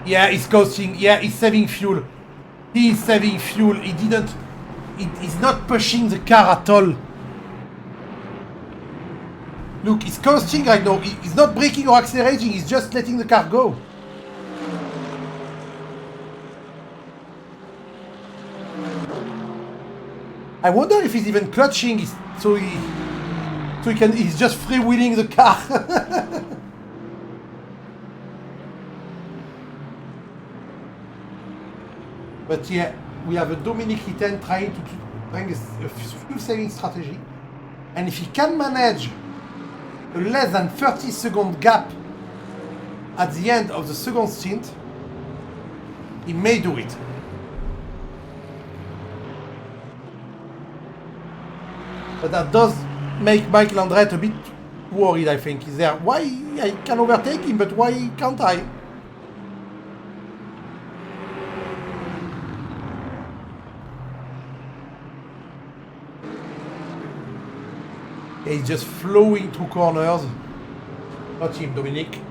S1: Yeah, he's coasting. Yeah, he's saving fuel. He is saving fuel. He didn't... He's not pushing the car at all. Look, he's coasting right now. He's not braking or accelerating. He's just letting the car go. I wonder if he's even clutching, so he's just freewheeling the car. But yeah, we have a Dominic Itten trying to bring a fuel saving strategy, and if he can manage a less than 30-second gap at the end of the second stint, he may do it. But that does make Michael Andretti a bit worried, I think. He's there. Why I can overtake him, but why can't I? Yeah, he's just flowing through corners. Not him, Dominic.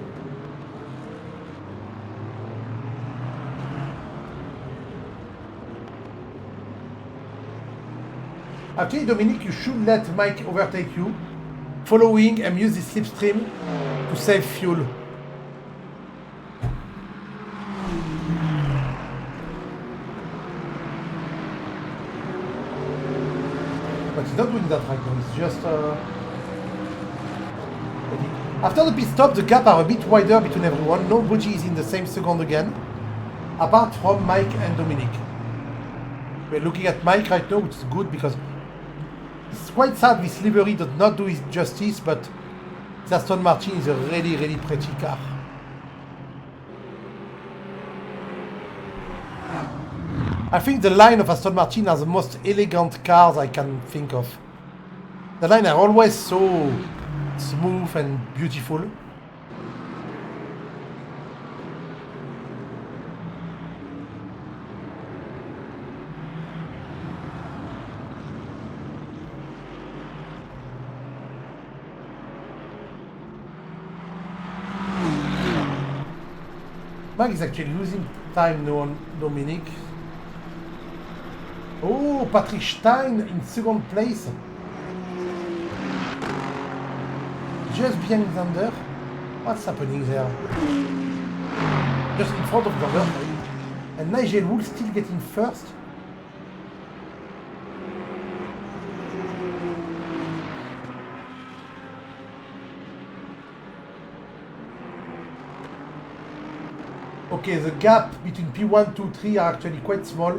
S1: Actually, Dominic, you should let Mike overtake you. following and use the slipstream to save fuel. But he's not doing that right now, he's just... After the pit stop, the gap are a bit wider between everyone. Nobody is in the same second again, apart from Mike and Dominic. We're looking at Mike right now, which is good because it's quite sad this livery does not do it justice, but the Aston Martin is a really, really pretty car. I think the line of Aston Martin are the most elegant cars I can think of. The line are always so smooth and beautiful. Mag is actually losing time now on Dominic. Oh, Patrick Stein in second place. Just behind Xander. What's happening there? Just in front of Xander. And Nigel Wool still getting first. Okay, the gap between P1, 2, 3 are actually quite small.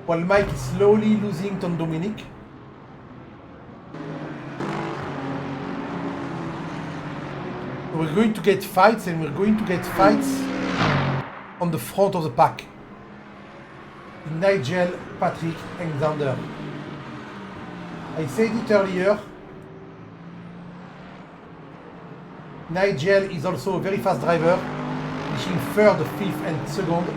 S1: While Mike is slowly losing to Dominic. We're going to get fights, and we're going to get fights on the front of the pack. Nigel, Patrick, and Xander. I said it earlier. Nigel is also a very fast driver, finishing third, fifth, and second.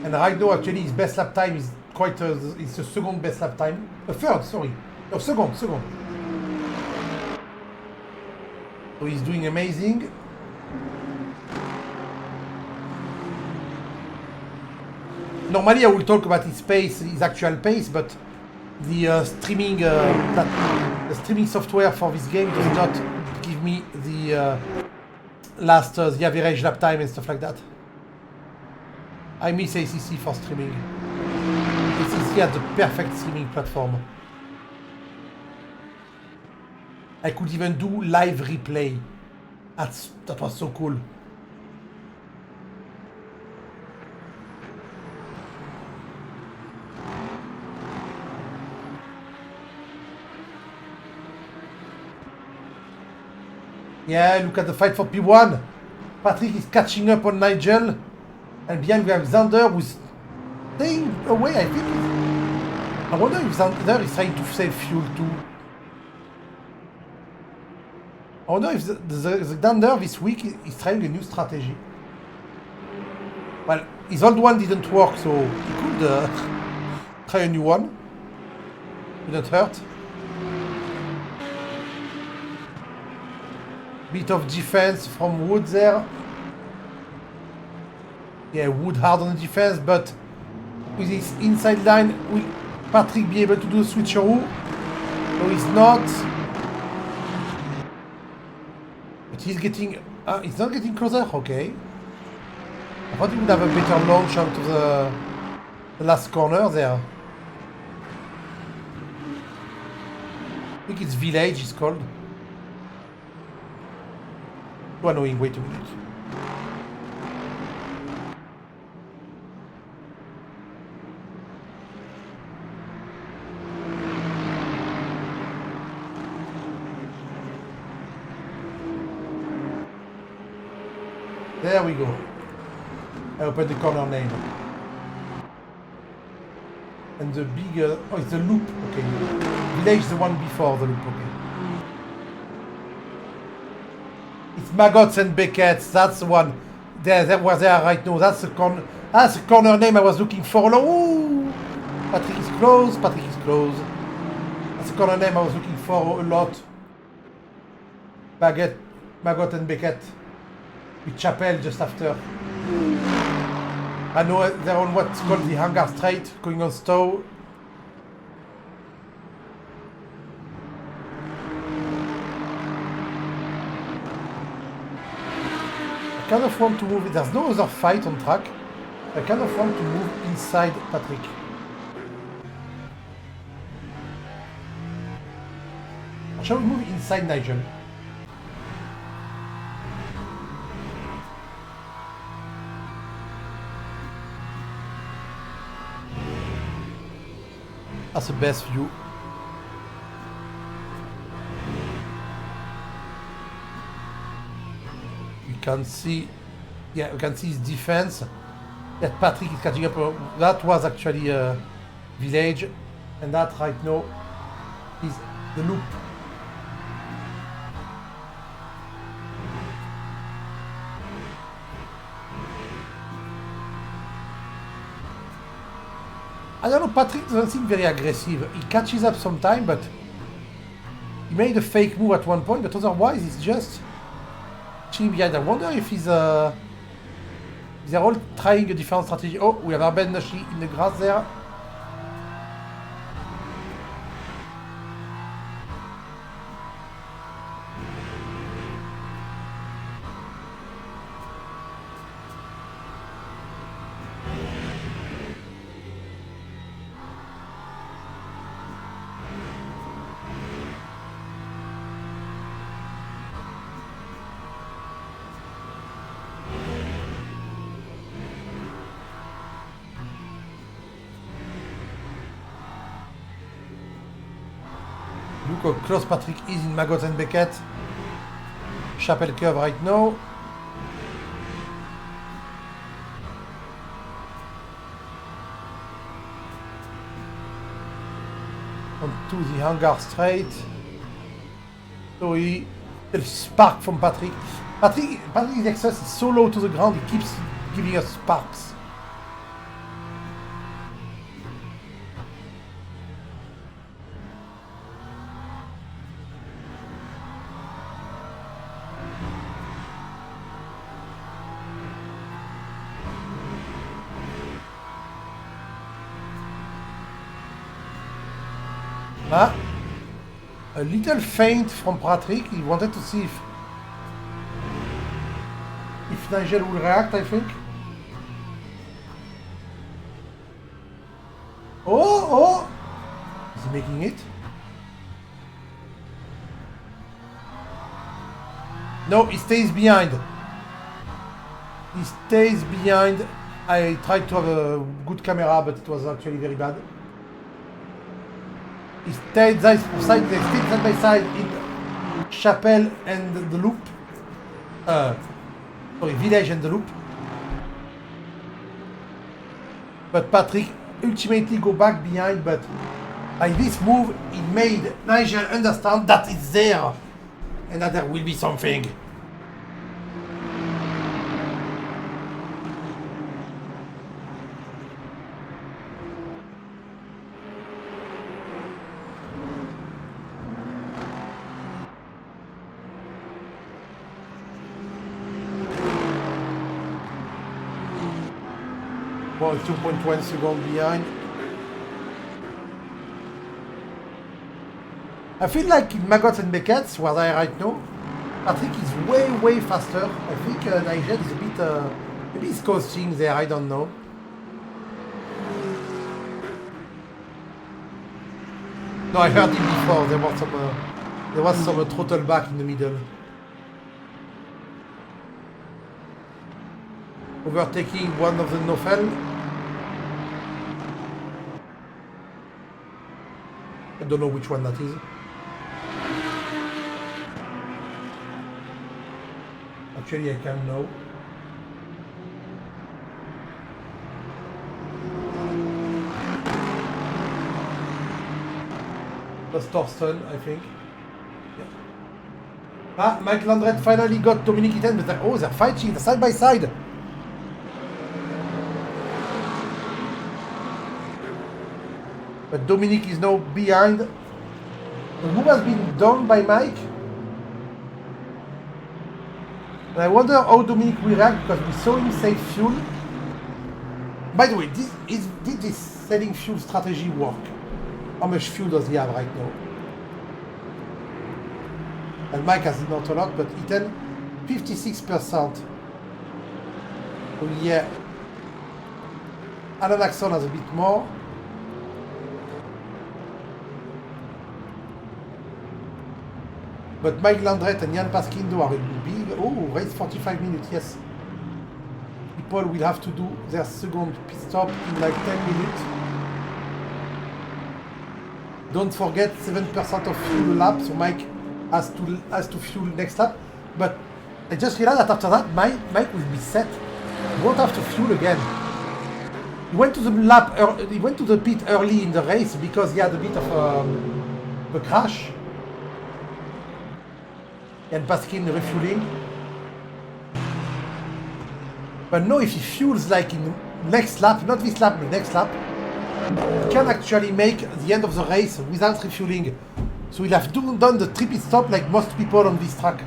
S1: And right now, actually, his best lap time is quite. It's the second best lap time. Third, sorry. No, second. So he's doing amazing. Normally I will talk about his pace, his actual pace, but the streaming software for this game does not give me the the average lap time and stuff like that. I miss ACC for streaming. ACC has the perfect streaming platform. I could even do live replay. That was so cool. Yeah, look at the fight for P1. Patrick is catching up on Nigel. And behind we have Xander who's staying away, I think. I wonder if Xander is trying to save fuel too. I wonder if the Xander this week is trying a new strategy. Well, his old one didn't work, so he could try a new one. Wouldn't hurt. Bit of defense from Wood there. Yeah, Wood hard on the defense, but with his inside line, will Patrick be able to do a switcheroo? No, he's not. But he's getting... he's not getting closer? Okay. I thought he would have a better launch onto the last corner there. I think it's Village, it's called. Too annoying, wait a minute. There we go. I opened the corner name. And the big... oh, it's the loop. Okay. Village is the one before the loop. Okay. It's Maggots and Beckett's. That's the one. There where they are right now. That's the corner name I was looking for. Oh! Patrick is close. Patrick is close. That's the corner name I was looking for a lot. Maggot and Beckett. With Chapel just after. I know they're on what's called the Hangar Straight, going on Stowe. kind of want to move. There's no other fight on track. I kind of want to move inside Patrick. Shall we move inside Nigel? That's the best view. We can see, yeah, we can see his defense. That Patrick is catching up. That was actually a village, and that right now is the loop. I don't know, Patrick doesn't seem very aggressive. He catches up sometime, but he made a fake move at one point, but otherwise he's just chilling behind. I wonder if they're all trying a different strategy. Oh, we have Arben Nashi in the grass there. Look how close Patrick is in Maggot and Beckett. Chapel curve right now. Onto the hangar straight. So the spark from Patrick. Patrick's excess is so low to the ground, he keeps giving us sparks. Ah, a little feint from Patrick. He wanted to see if Nigel will react, I think. Oh! Is he making it? No, he stays behind. He stays behind. I tried to have a good camera, but it was actually very bad. He stayed side by side in Chapel and the loop. Sorry, village and the loop. But Patrick ultimately go back behind, but by this move, he made Nigel understand that it's there and that there will be something. Well, 2.1 seconds behind. I feel like in Maggots and Beckets, where they are right now, Patrick is way faster. I think Nigel is a bit, maybe he's coasting there, I don't know. No, I heard him before, there was some throttle back in the middle. Overtaking one of the Nofel. I don't know which one that is. Actually, I can know. That's Torsten, I think. Yeah. Ah, Mike Landret finally got Dominic Itten, but they're fighting side by side. But Dominic is now behind. The move has been done by Mike. And I wonder how Dominic will react because we saw him save fuel. By the way, did this selling fuel strategy work? How much fuel does he have right now? And Mike has not a lot, but Itten, 56%. So yeah, Alan Axon has a bit more. But Mike Landret and Jan Paskindo are big. Oh, race 45 minutes, yes. People will have to do their second pit stop in like 10 minutes. Don't forget 7% of fuel a lap, so Mike has to fuel next lap. But I just realized that after that, Mike will be set. He won't have to fuel again. He went to the pit early in the race because he had a bit of a crash. And Paskin refueling. But no, if he fuels like in next lap, not this lap, but next lap, he can actually make the end of the race without refueling. So he'll have done the 3 pit stop like most people on this track.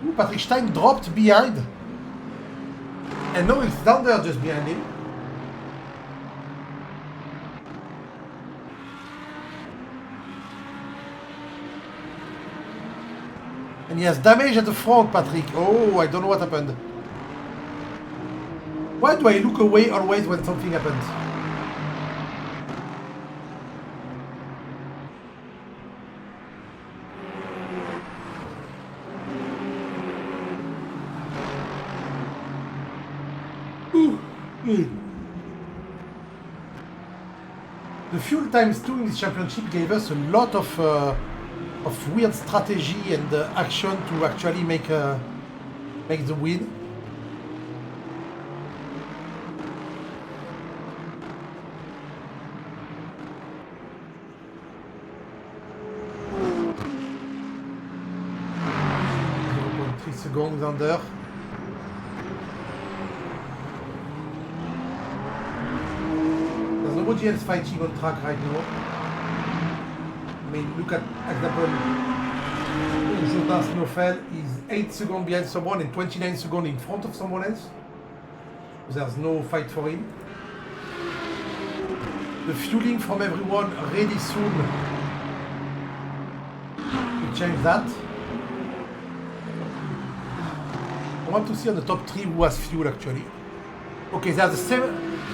S1: Ooh, Patrick Stein dropped behind. And now it's down there just behind him. And he has damage at the front, Patrick. Oh, I don't know what happened. Why do I look away always when something happens? The fuel times 2 in this championship gave us a lot of weird strategy and action to actually make the win. Seconds under. There's nobody else fighting on track right now. I mean, look at example. Jordan Snowfell is 8 seconds behind someone and 29 seconds in front of someone else. There's no fight for him. The fueling from everyone ready soon. We change that. I want to see on the top 3 who has fuel actually. Okay, they have the same.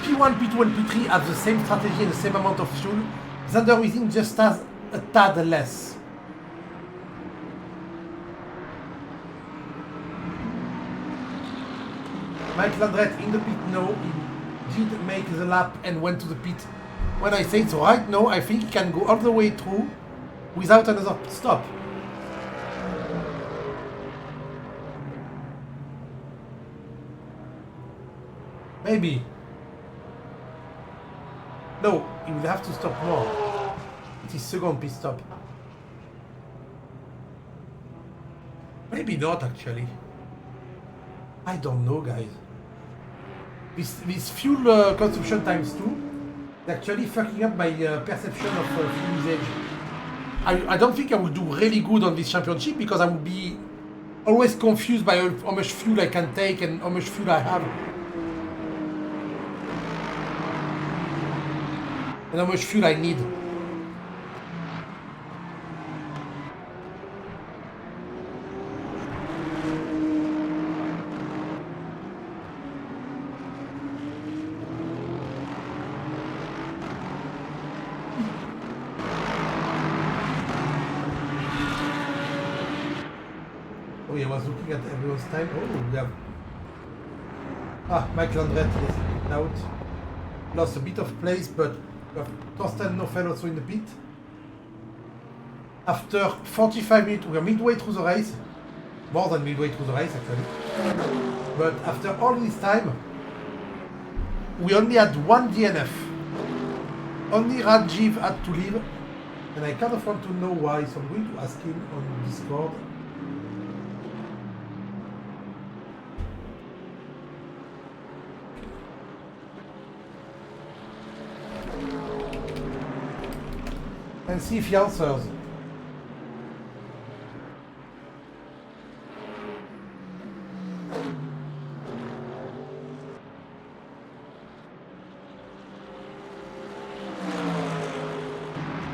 S1: P1, P2 and P3 have the same strategy and the same amount of fuel. Xander Within just has a tad less. Mike Landret in the pit now. He did make the lap and went to the pit. When I say so right now, I think he can go all the way through without another stop. Maybe. No, he will have to stop more. It is second pit stop. Maybe not actually. I don't know, guys. This fuel consumption times 2 is actually fucking up my perception of fuel usage. I don't think I will do really good on this championship because I will be always confused by how much fuel I can take and how much fuel I have. And how much fuel I need. Oh yeah, I was looking at everyone's time. Oh, we have... Mike Landret is out. Lost a bit of place, but we have Torsten Nofel also in the pit. After 45 minutes, we are midway through the race. More than midway through the race, actually. But after all this time, we only had one DNF. Only Rajiv had to leave. And I kind of want to know why, so I'm going to ask him on Discord. And see if he answers.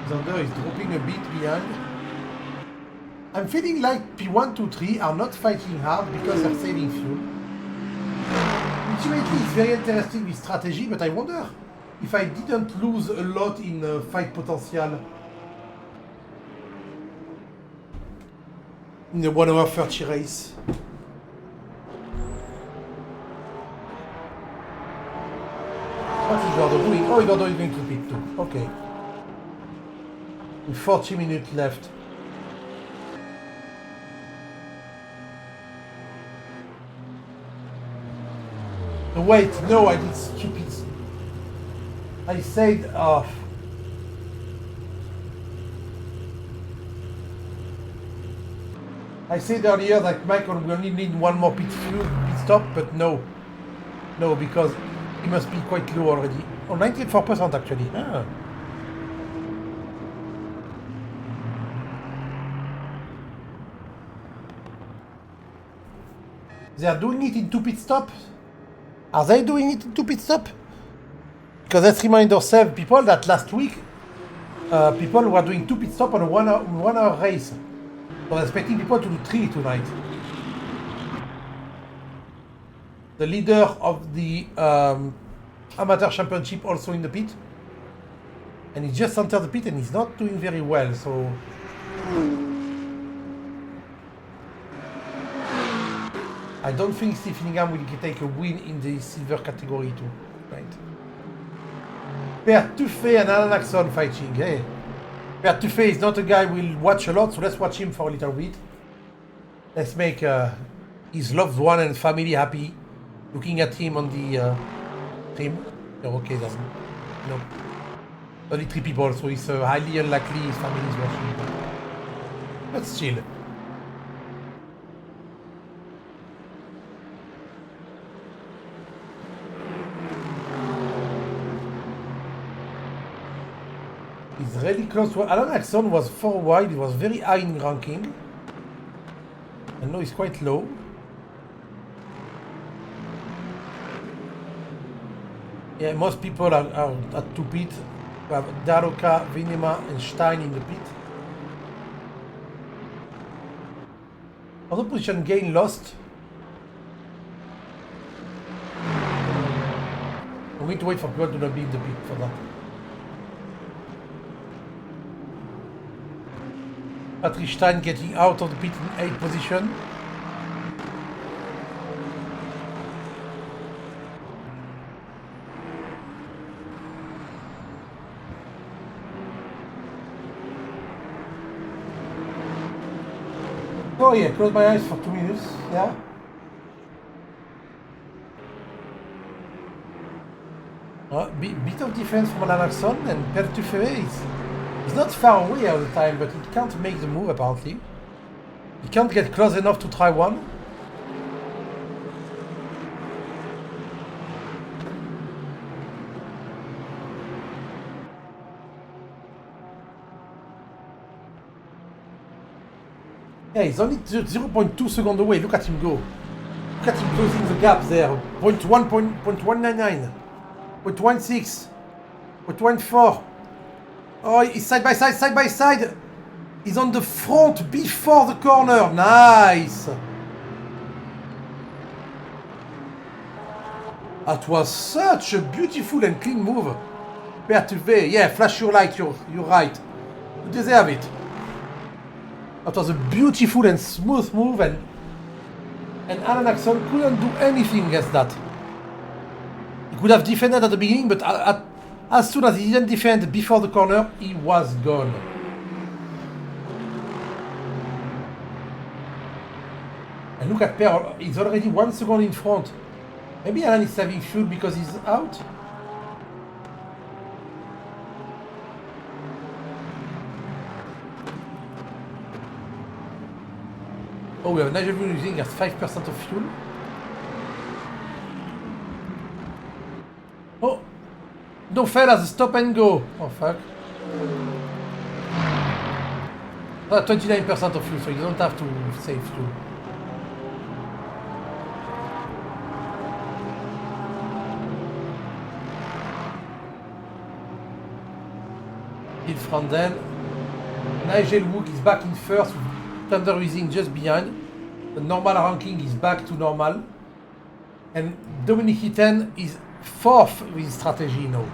S1: Xander is dropping a bit behind. I'm feeling like P1, 2, 3 are not fighting hard because they're saving fuel. Ultimately, it's very interesting with strategy, but I wonder if I didn't lose a lot in fight potential in the 1 hour 30 race. What is Gordo doing? Oh, Gordo is going to pit too. Okay. With 40 minutes left. Wait, no, I did stupid. I said, I said earlier that Michael will only need one more pit stop, but no. No, because he must be quite low already. Oh, 94% actually. Ah. They are doing it in 2 pit stops? Are they doing it in 2 pit stop? Because let's remind ourselves, people, that last week, people were doing 2 pit stop on a 1 hour race. So I'm expecting people to do 3 tonight. The leader of the amateur championship also in the pit. And he just entered the pit and he's not doing very well, so... I don't think Stephenham will take a win in the silver category too, right? Pertuffet and Alan Axon fighting, hey. Pertuffet is not a guy we'll watch a lot, so let's watch him for a little bit. Let's make his loved one and family happy. Looking at him on the stream. Oh, okay, doesn't. No. Only 3 people, so it's highly unlikely his family is watching. But still. He's really close to... Alan Axon was for a while, he was very high in ranking. And now he's quite low. Yeah, most people are at 2 pit. We have Daroka, Vinema and Stein in the pit. Also position gain lost. I'm going to wait for people to not be in the pit for that. Patrick Stein getting out of the pit in 8th position. Oh yeah, close my eyes for 2 minutes, yeah. Bit of defense from Alan Axon, and Pertuffet is not far away all the time, but he can't make the move apparently. He can't get close enough to try one. Yeah, he's only 0.2 seconds away. Look at him go. Look at him closing the gap there. 0.199, 0.16, 0.14. Oh, he's side by side, side by side. He's on the front before the corner. Nice. That was such a beautiful and clean move. Pertuffet, yeah, flash your light. You're right. You deserve it. That was a beautiful and smooth move, and Alan Axon couldn't do anything against that. He could have defended at the beginning, but as soon as he didn't defend before the corner, he was gone. And look at Per, he's already 1 second in front. Maybe Alan is saving fuel because he's out? Oh, we have Nigel using as 5% of fuel. Oh! No fellas, stop and go! Oh fuck. 29% of fuel, so you don't have to save fuel. From then, Nigel Wook is back in first with Thunder Rising just behind. The normal ranking is back to normal. And Dominic Hitten is 4th with his strategy now.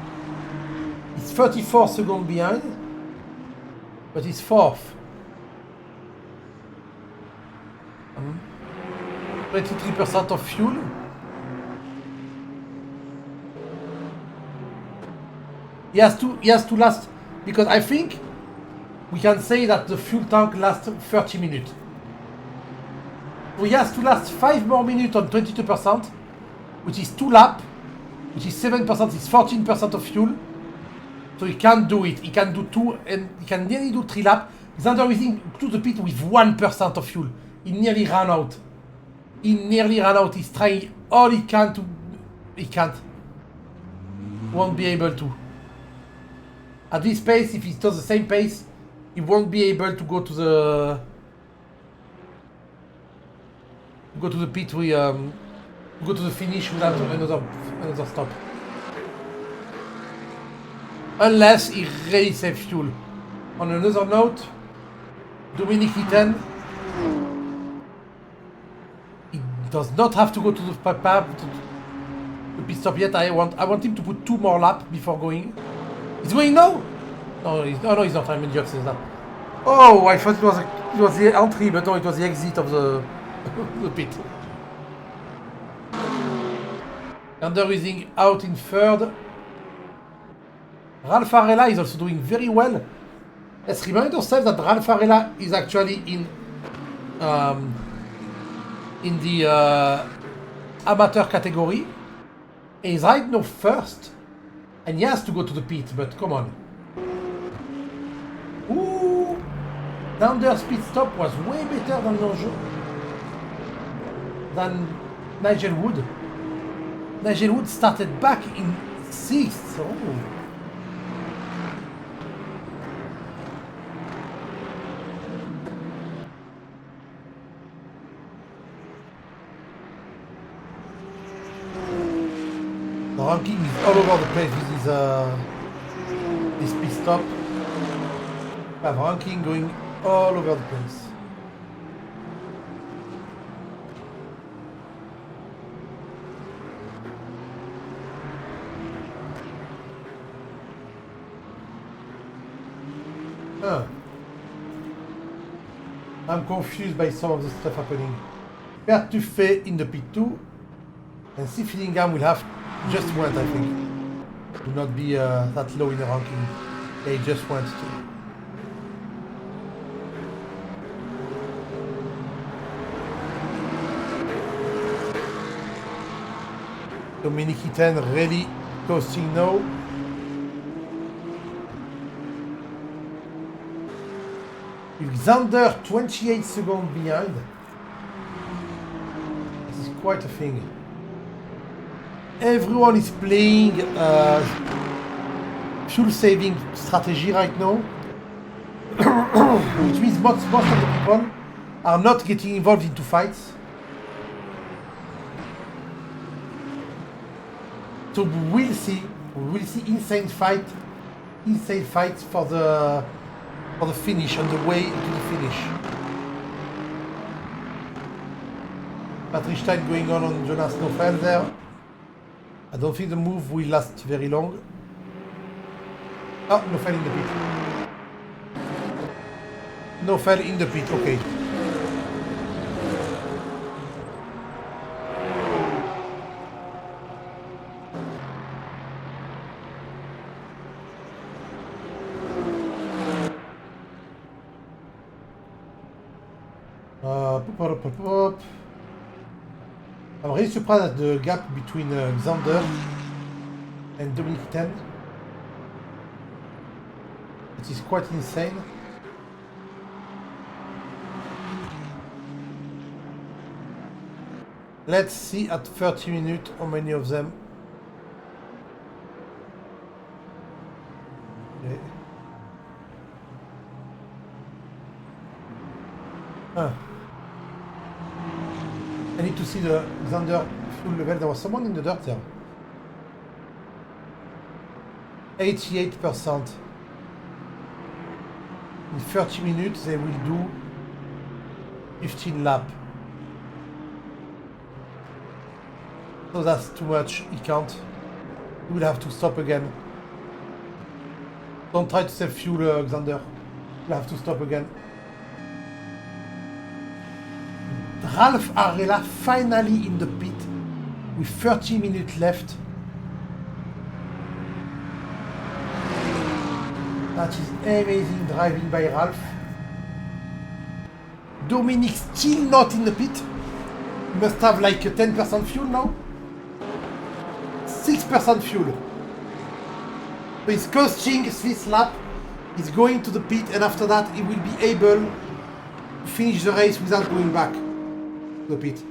S1: He's 34 seconds behind, but he's 4th. 23% of fuel. He has to last, because I think we can say that the fuel tank lasts 30 minutes. So he has to last 5 more minutes on 22%, which is 2 laps, which is 7%, is 14% of fuel. So he can't do it. He can do 2, and he can nearly do 3 laps. He's under everything to the pit with 1% of fuel. He nearly ran out. He's trying all he can to... He can't. Won't be able to. At this pace, if he does the same pace, he won't be able to go to the... Go to the pit with... Go to the finish without another stop. Unless he really saves fuel. On another note, Dominic Hitten, he does not have to go to the pit stop yet. I want him to put 2 more laps before going. He's going now? No, he's not. I'm idiot since that. Oh, I thought it was the entry, but no, it was the exit of the pit. Thunder Rising out in 3rd. Ralph Varela is also doing very well. Let's remind ourselves that Ralph Varela is actually in the amateur category. He's right now 1st, and he has to go to the pit, but come on. Ooh! Thunder's pit stop was way better than Nigel Wood. Nigel Wood started back in 6th. Oh. The ranking is all over the place with this pit stop. We have ranking going all over the place. I'm confused by some of the stuff happening. Bert Tuffet in the P2, and C. Fillingham will have just went, I think. Will not be that low in the ranking. They just went to. Dominic Hitten really coasting now. Xander 28 seconds behind. This is quite a thing. Everyone is playing fuel saving strategy right now, which means most of the people are not getting involved into fights. So we will see insane fights for the finish, on the way to the finish. Patrick Stein going on Jonas Neufeld there. I don't think the move will last very long. Oh, Neufeld in the pit. Neufeld in the pit, okay. I'm really surprised at the gap between Xander and Dominic Hitten. It is quite insane. Let's see at 30 minutes how many of them. Okay. I need to see the Xander full level. There was someone in the dirt there. 88%. In 30 minutes they will do 15 lap. So that's too much, he can't. He will have to stop again. Don't try to save fuel, Xander. You'll have to stop again. Ralph Arella finally in the pit with 30 minutes left. That is amazing driving by Ralph. Dominic still not in the pit. He must have like 10% fuel now. 6% fuel. So he's coasting this lap. He's going to the pit, and after that he will be able to finish the race without going back to the pit.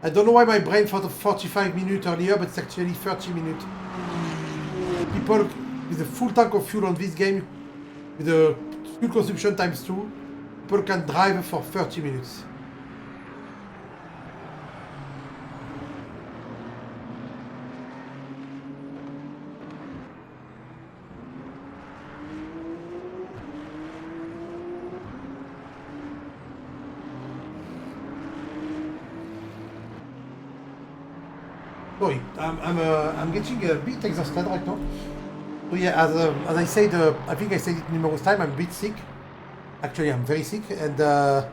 S1: I don't know why my brain thought of 45 minutes earlier, but it's actually 30 minutes. People with a full tank of fuel on this game, with the fuel consumption times 2, people can drive for 30 minutes. Sorry, I'm getting a bit exhausted right now. So yeah, as I said, I think I said it numerous times, I'm a bit sick. Actually, I'm very sick, and I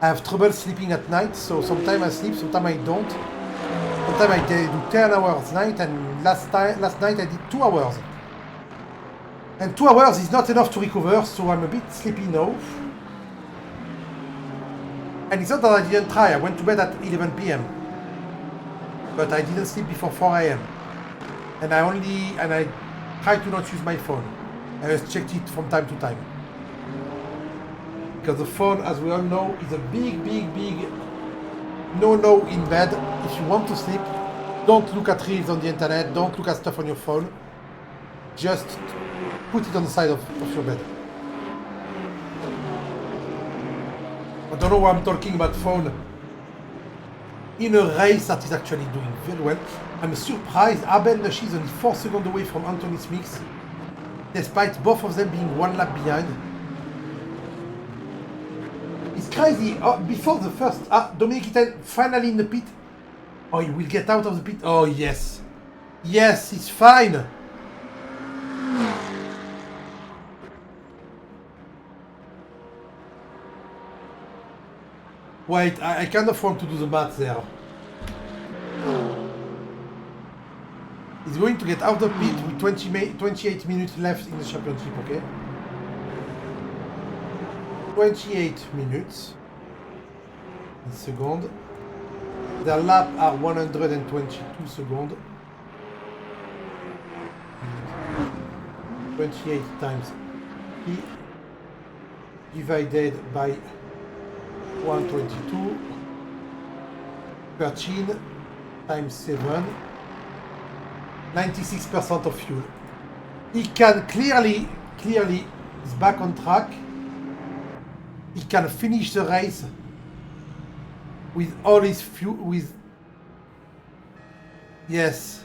S1: have trouble sleeping at night. So sometimes I sleep, sometimes I don't. Sometimes I do 10 hours night, and last night I did 2 hours. And 2 hours is not enough to recover, so I'm a bit sleepy now. And it's not that I didn't try. I went to bed at 11 p.m. But I didn't sleep before 4 a.m. And I tried to not use my phone. I just checked it from time to time. Because the phone, as we all know, is a big no-no in bed. If you want to sleep, don't look at reels on the internet, don't look at stuff on your phone. Just put it on the side of your bed. I don't know why I'm talking about phone in a race that is actually doing very well. I'm surprised Abel Nashi is only 4 seconds away from Anthony Smith, despite both of them being 1 lap behind. It's crazy. Before the first, Dominic Itten finally in the pit. Oh, he will get out of the pit. Oh, yes. Yes, it's fine. Wait, I kind of want to do the math there. He's going to get out of the pit with 28 minutes left in the championship, okay? 28 minutes. In second. Their lap are 122 seconds. 28 times P divided by 122, 13 times 7, 96% of fuel. He can clearly is back on track. He can finish the race with all his fuel, yes.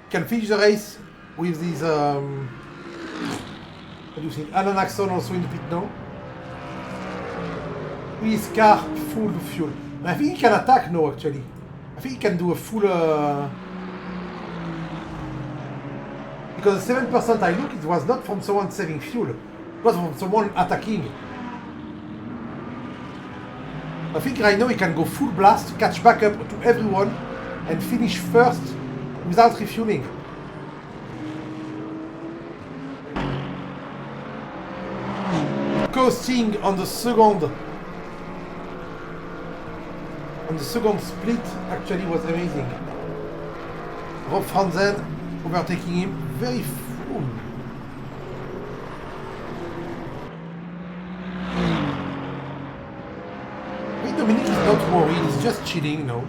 S1: He can finish the race with his, what do you think? Alan Axon also in the pit now. With his car full of fuel. I think he can attack now, actually. I think he can do a full... Because the 7% I looked, it was not from someone saving fuel. It was from someone attacking. I think right now he can go full blast, catch back up to everyone, and finish first without refueling. Coasting on the second split actually was amazing. Rob Franzen overtaking him, very full. Dominic is not worried, he's just chilling now.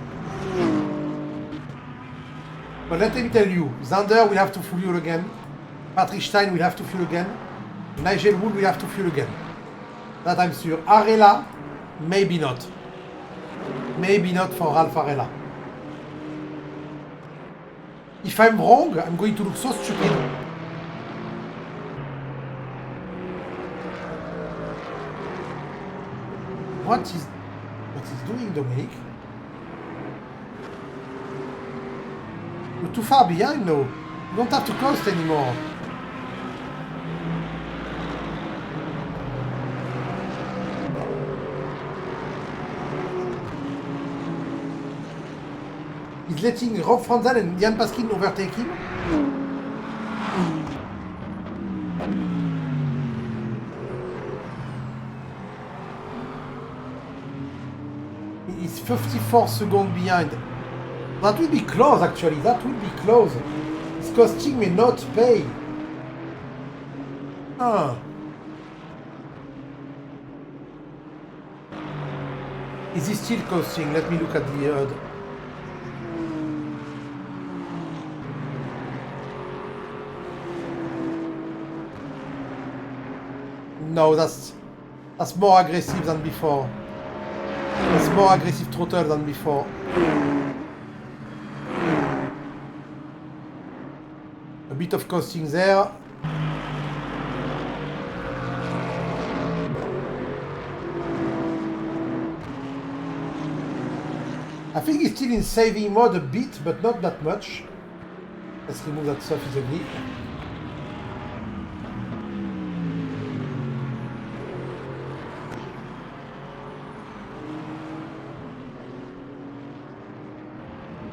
S1: But let me tell you, Zander will have to fuel again, Patrick Stein will have to fuel again, Nigel Wood will have to fuel again. That I'm sure. Arella, maybe not. Maybe not for Ralph Arella. If I'm wrong, I'm going to look so stupid. what he's doing, Dominic. You're too far behind now. You don't have to coast anymore. He's letting Rob Franzal and Jan Paskin overtake him. He's 54 seconds behind. That will be close, actually. That will be close. His costing may not pay. Ah. Is he still costing? Let me look at the HUD. No, that's more aggressive than before. That's more aggressive throttle than before. A bit of coasting there. I think he's still in saving mode a bit, but not that much. Let's remove that stuff easily.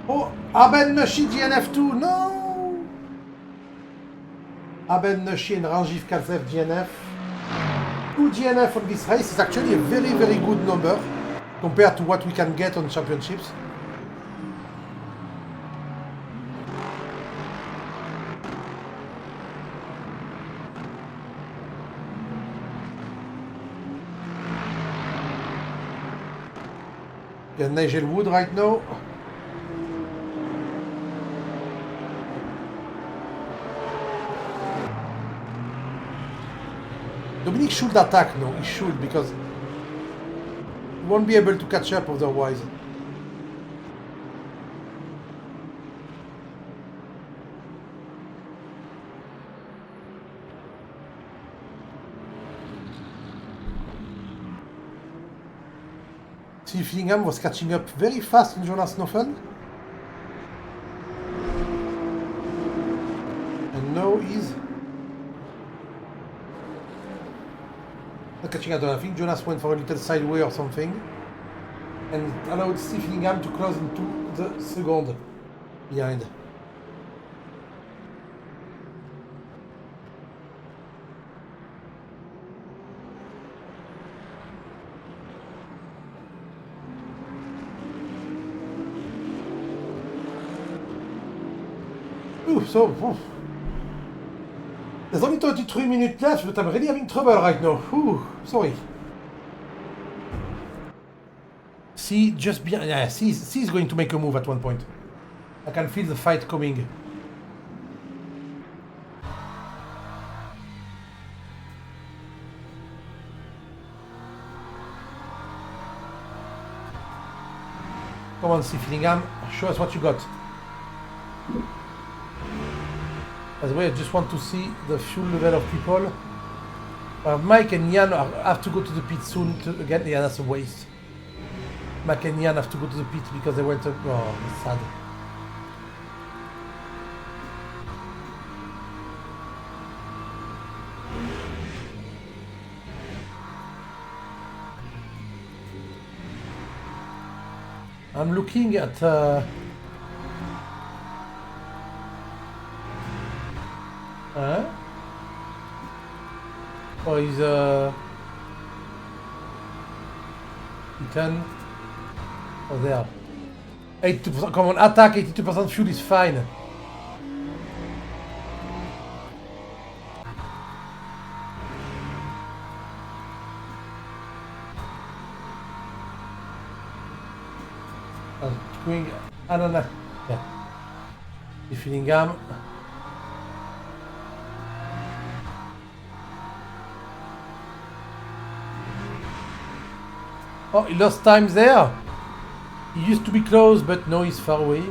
S1: Oh, Arben Nushi DNF2, no! Arben Nushi and Ranjiv Kalsev DNF. 2 DNF on this race is actually a very, very good number compared to what we can get on championships. We have Nigel Wood right now. Dominic should attack now, he should, because he won't be able to catch up otherwise. See, Fillingham was catching up very fast on Jonas Noffen. And now he's not catching up. I think Jonas went for a little sideway or something. And it allowed Steve Fillingham to close into the second behind. There's only 33 minutes left, but I'm really having trouble right now. Sorry. C just behind. Yeah, C is going to make a move at one point. I can feel the fight coming. Come on, C. Fillingham, show us what you got. By the way, I just want to see the fuel level of people. Mike and Jan have to go to the pit soon again. Yeah, that's a waste. Mike and Jan have to go to the pit because they went. Oh, it's sad. I'm looking at. Oh, he's Ethan. Oh, there. 82%. Come on, attack. 82% fuel is fine. Going. No. Yeah. Fillingham. Oh, he lost time there. He used to be close, but now he's far away.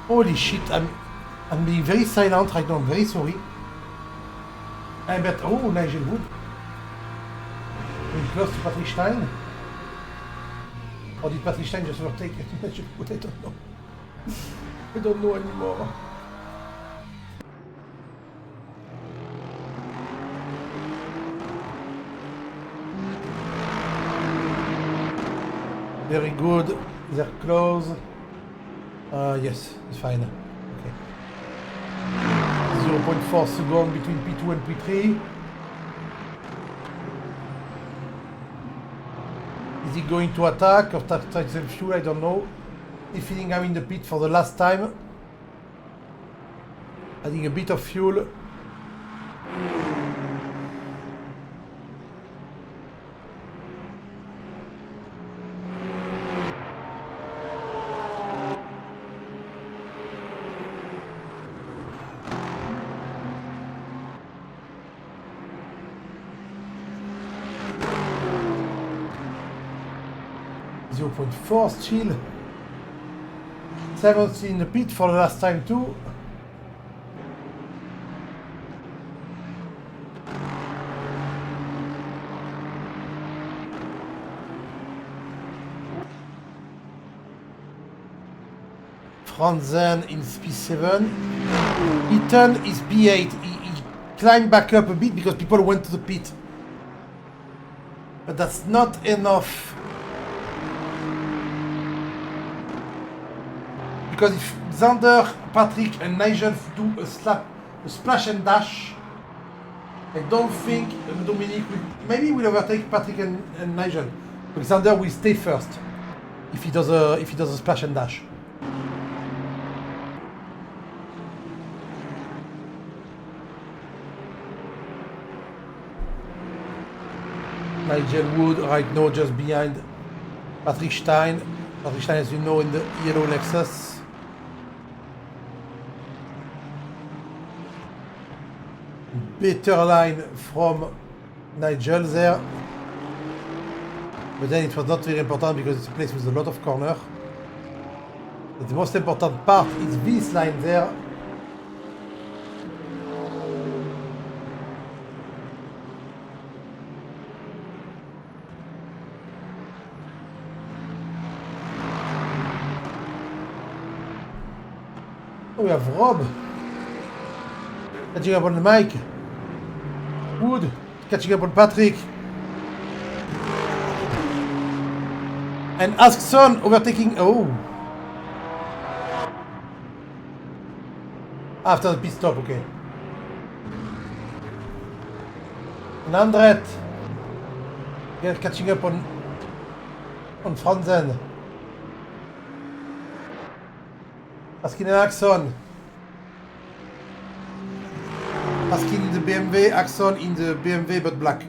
S1: Holy shit, I'm being very silent right now, I'm very sorry. I bet, oh, Nigel Wood. Close to Patrick Stein. Or did Patrick Stein just overtake Nigel Wood? I don't know. I don't know anymore. Very good. They're close. Yes, it's fine. Okay. 0.4 seconds between P2 and P3. Is he going to attack or try to save fuel? I don't know. He's feeling I'm in the pit for the last time. Adding a bit of fuel. .4 still. 70 in the pit for the last time too. Franzen in P7. Eaton is P8. He climbed back up a bit because people went to the pit. But that's not enough. Because if Xander, Patrick and Nigel do a splash and dash, I don't think Dominic will, maybe will overtake Patrick and Nigel. But Xander will stay first if he does a splash and dash. Nigel Wood right now just behind Patrick Stein. Patrick Stein, as you know, in the yellow Lexus. Better line from Nigel there. But then it was not very important because it's a place with a lot of corner. But the most important part is this line there. Oh, we have Rob catching up on the mic. Wood catching up on Patrick. And Askson overtaking. Oh. After the pit stop, okay. And Andret catching up on Franzen. Askin and Axon. Askin in the BMW, Axon in the BMW but black.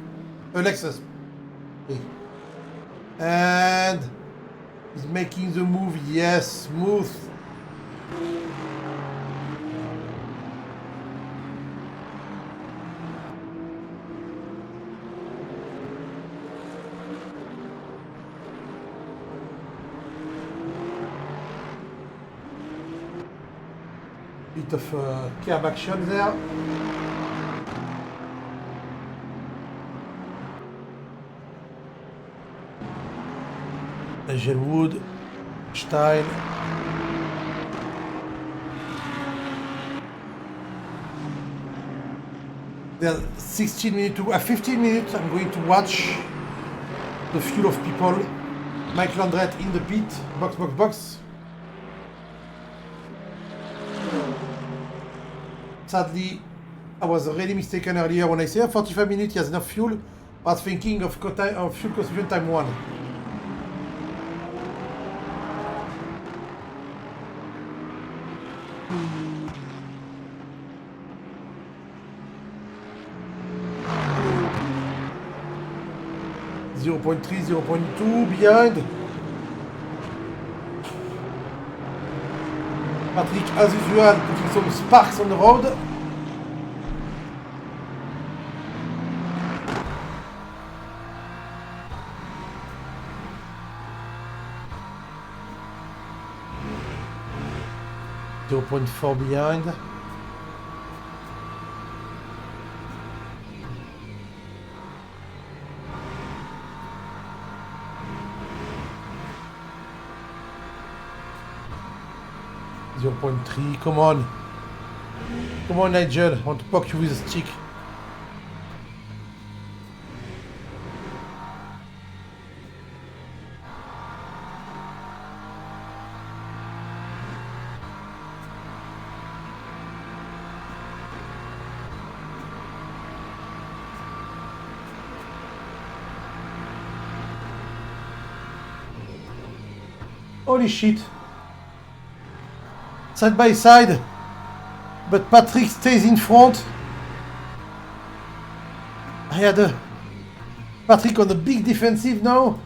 S1: Lexus. Okay. And he's making the move, yes, smooth. Bit of curb action there. Nigel Wood, Stein. There are 16 minutes to 15 minutes. I'm going to watch the fuel of people. Mike Landret in the pit. Box, box, box. Sadly, I was really mistaken earlier when I said 45 minutes, he has enough fuel. I was thinking of fuel consumption time 1. .3, 0.2 behind. Patrick, as usual, putting some sparks on the road. 0.4 behind. .3, come on. Come on, Nigel. I want to poke you with a stick. Holy shit. Side by side, but Patrick stays in front. I had Patrick on the big defensive now.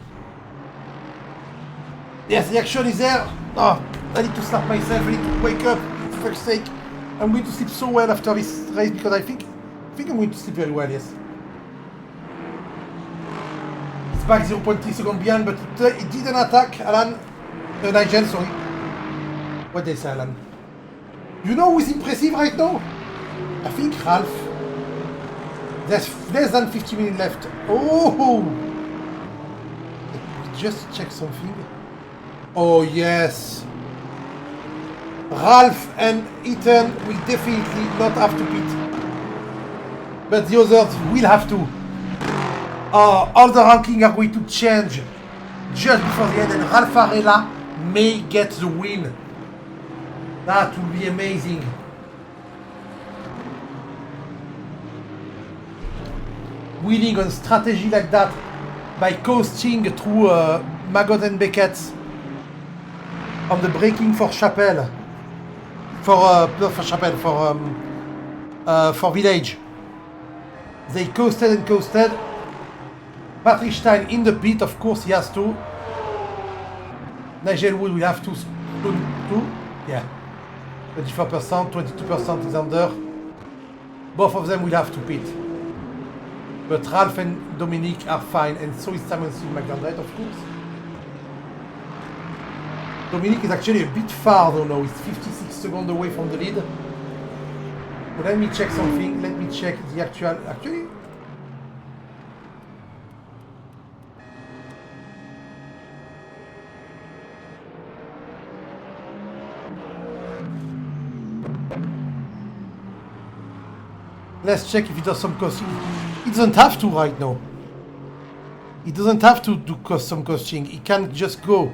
S1: Yes, the action is there. Oh, I need to slap myself. I need to wake up. For fuck's sake, I'm going to sleep so well after this race because I think I'm going to sleep very well. Yes. It's back 0.3 seconds behind, but it didn't attack Alan. Nigel, sorry. What did I say, Alan? You know who's impressive right now? I think Ralph. There's less than 50 minutes left. Oh! Just check something. Oh, yes. Ralph and Ethan will definitely not have to pit. But the others will have to. All the rankings are going to change just before the end, and Ralph Varela may get the win. That will be amazing. Winning on strategy like that by coasting through Maggot and Beckett on the braking for Chapelle. For Chapelle, for Village. They coasted and coasted. Patrick Stein in the pit, of course he has to. Nigel Wood will have to too. Yeah. 24%, 22% is under. Both of them will have to pit. But Ralph and Dominic are fine, and so is Simon McDonald, of course. Dominic is actually a bit far though now, he's 56 seconds away from the lead. But let me check something, let me check the actually... Let's check if he does some coasting. He doesn't have to right now. He doesn't have to do some coasting. He can just go.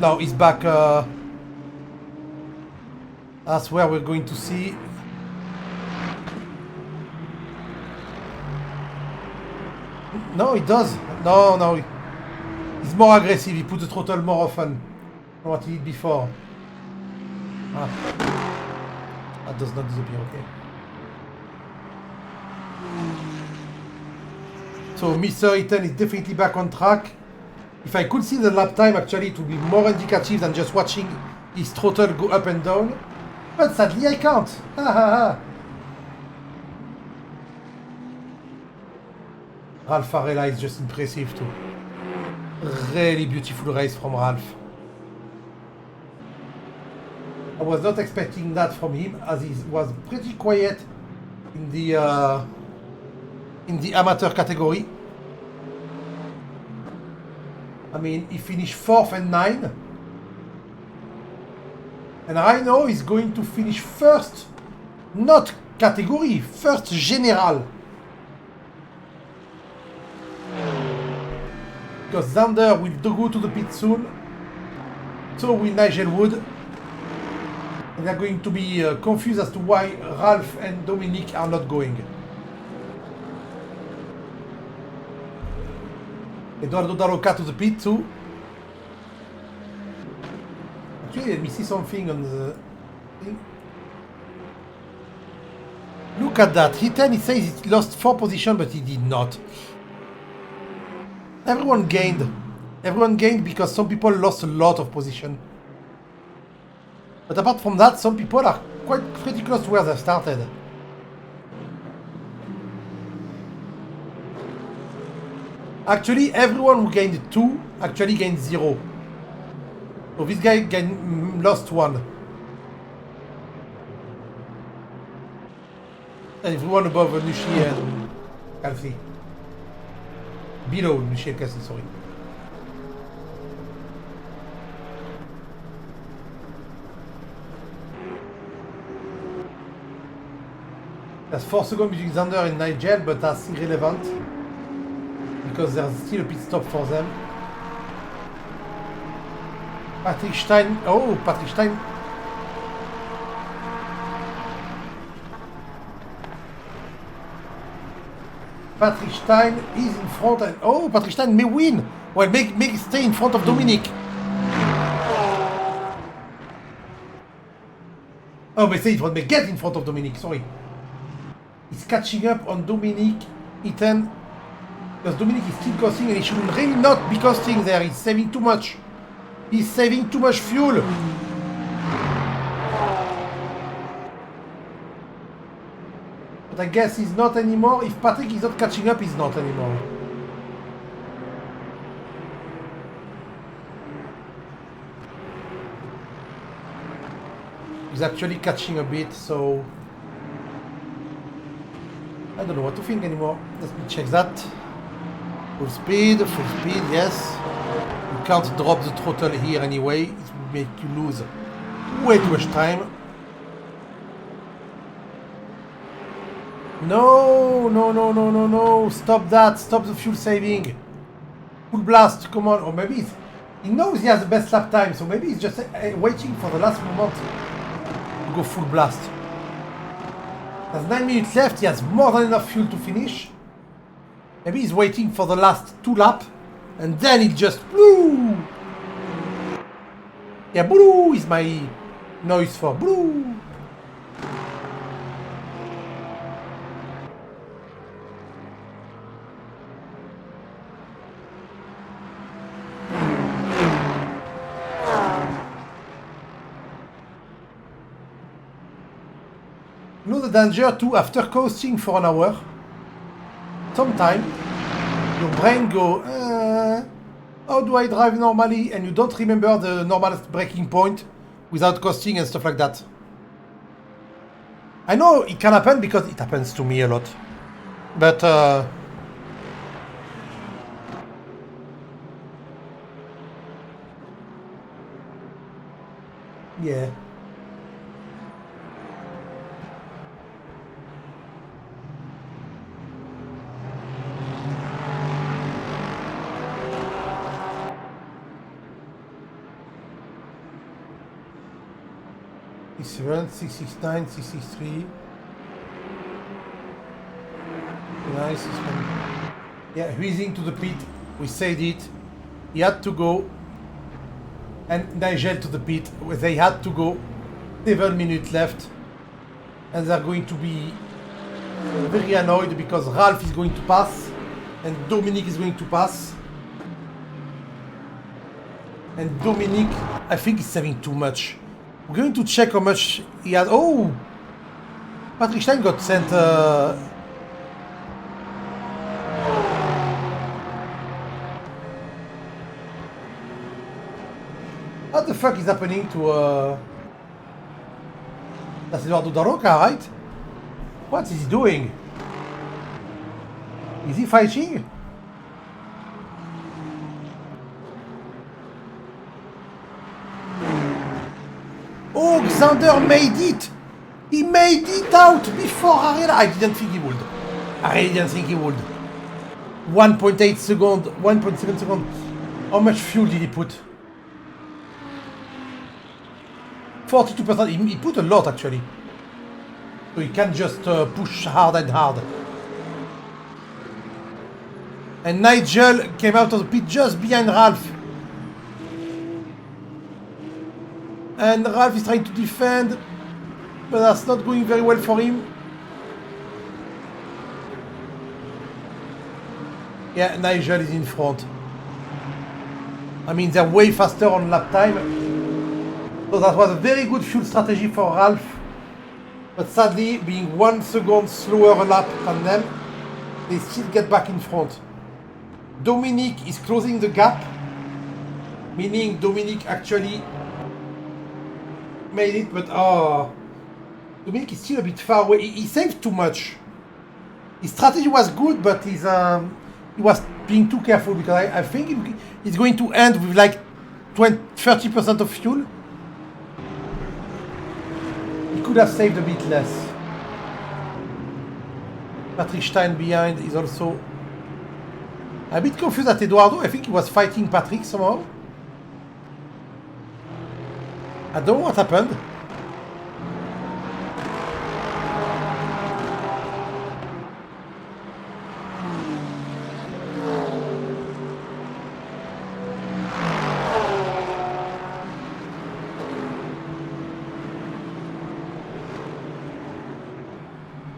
S1: Now he's back. That's where we're going to see. No, he does. No. He's more aggressive. He puts the throttle more often. What he did before. That does not disappear, okay. So Mr. Eaton is definitely back on track. If I could see the lap time, actually it would be more indicative than just watching his throttle go up and down. But sadly I can't. Ralph Varela is just impressive too. Really beautiful race from Ralph. I was not expecting that from him, as he was pretty quiet in the amateur category. I mean, he finished 4th and 9. And I know he's going to finish first, not category, first general. Because Zander will go to the pit soon. So will Nigel Wood. And they're going to be confused as to why Ralph and Dominic are not going. Eduardo Daroca to the pit too. Actually, let me see something on the thing. Look at that. He says he lost 4 positions, but he did not. Everyone gained. Everyone gained because some people lost a lot of position. But apart from that, some people are pretty close to where they started. Actually, everyone who gained 2 actually gained 0. So this guy lost 1. And everyone above Nushi and Kelsey. Below Nushi and Kelsey, sorry. There's 4 seconds between Xander and Nigel, but that's irrelevant because there's still a pit stop for them. Patrick Stein. Oh, Patrick Stein. Patrick Stein is in front. And, oh, Patrick Stein may win. Well, make stay in front of Dominic. Oh, but say it won't get in front of Dominic. Sorry. He's catching up on Dominic, Ethan, because Dominic is still costing and he should really not be costing there. He's saving too much. He's saving too much fuel. But I guess he's not anymore. If Patrick is not catching up, he's not anymore. He's actually catching a bit, so... I don't know what to think anymore. Let me check that. Full speed, yes. You can't drop the throttle here anyway. It will make you lose way too much time. No. Stop that. Stop the fuel saving. Full blast, come on. Or maybe he knows he has the best lap time, so maybe he's just waiting for the last moment to go full blast. There's 9 minutes left, he has more than enough fuel to finish. Maybe he's waiting for the last 2 laps, and then he'll just blue. Yeah, blue is my noise for blue. You know the danger too, after coasting for an hour, sometimes your brain go, how do I drive normally? And you don't remember the normal braking point without coasting and stuff like that. I know it can happen because it happens to me a lot. But yeah. Seven, 669, 663. Nice. Yeah, whizzing to the pit. We said it. He had to go. And Nigel to the pit. They had to go. 7 minutes left. And they're going to be very annoyed because Ralph is going to pass. And Dominic is going to pass. And Dominic, I think, is saving too much. We're going to check how much he has. Oh! Patrick Stein got sent. What the fuck is happening to that's Eduardo Daroca, right? What is he doing? Is he fighting? Oh, Xander made it! He made it out before Arena. I didn't think he would. I really didn't think he would. 1.8 seconds, 1.7 seconds. How much fuel did he put? 42%. He put a lot actually. So he can't just push hard and hard. And Nigel came out of the pit just behind Ralph. And Ralph is trying to defend, but that's not going very well for him. Yeah, Nigel is in front. I mean, they're way faster on lap time. So that was a very good fuel strategy for Ralph. But sadly, being 1 second slower a lap than them, they still get back in front. Dominic is closing the gap, meaning Dominic actually made it, but Dominic is still a bit far away. He saved too much. His strategy was good, but he was being too careful because I think it's going to end with like 30% of fuel. He could have saved a bit less. Patrick Stein behind is also a bit confused at Eduardo. I think he was fighting Patrick somehow. I don't know what happened.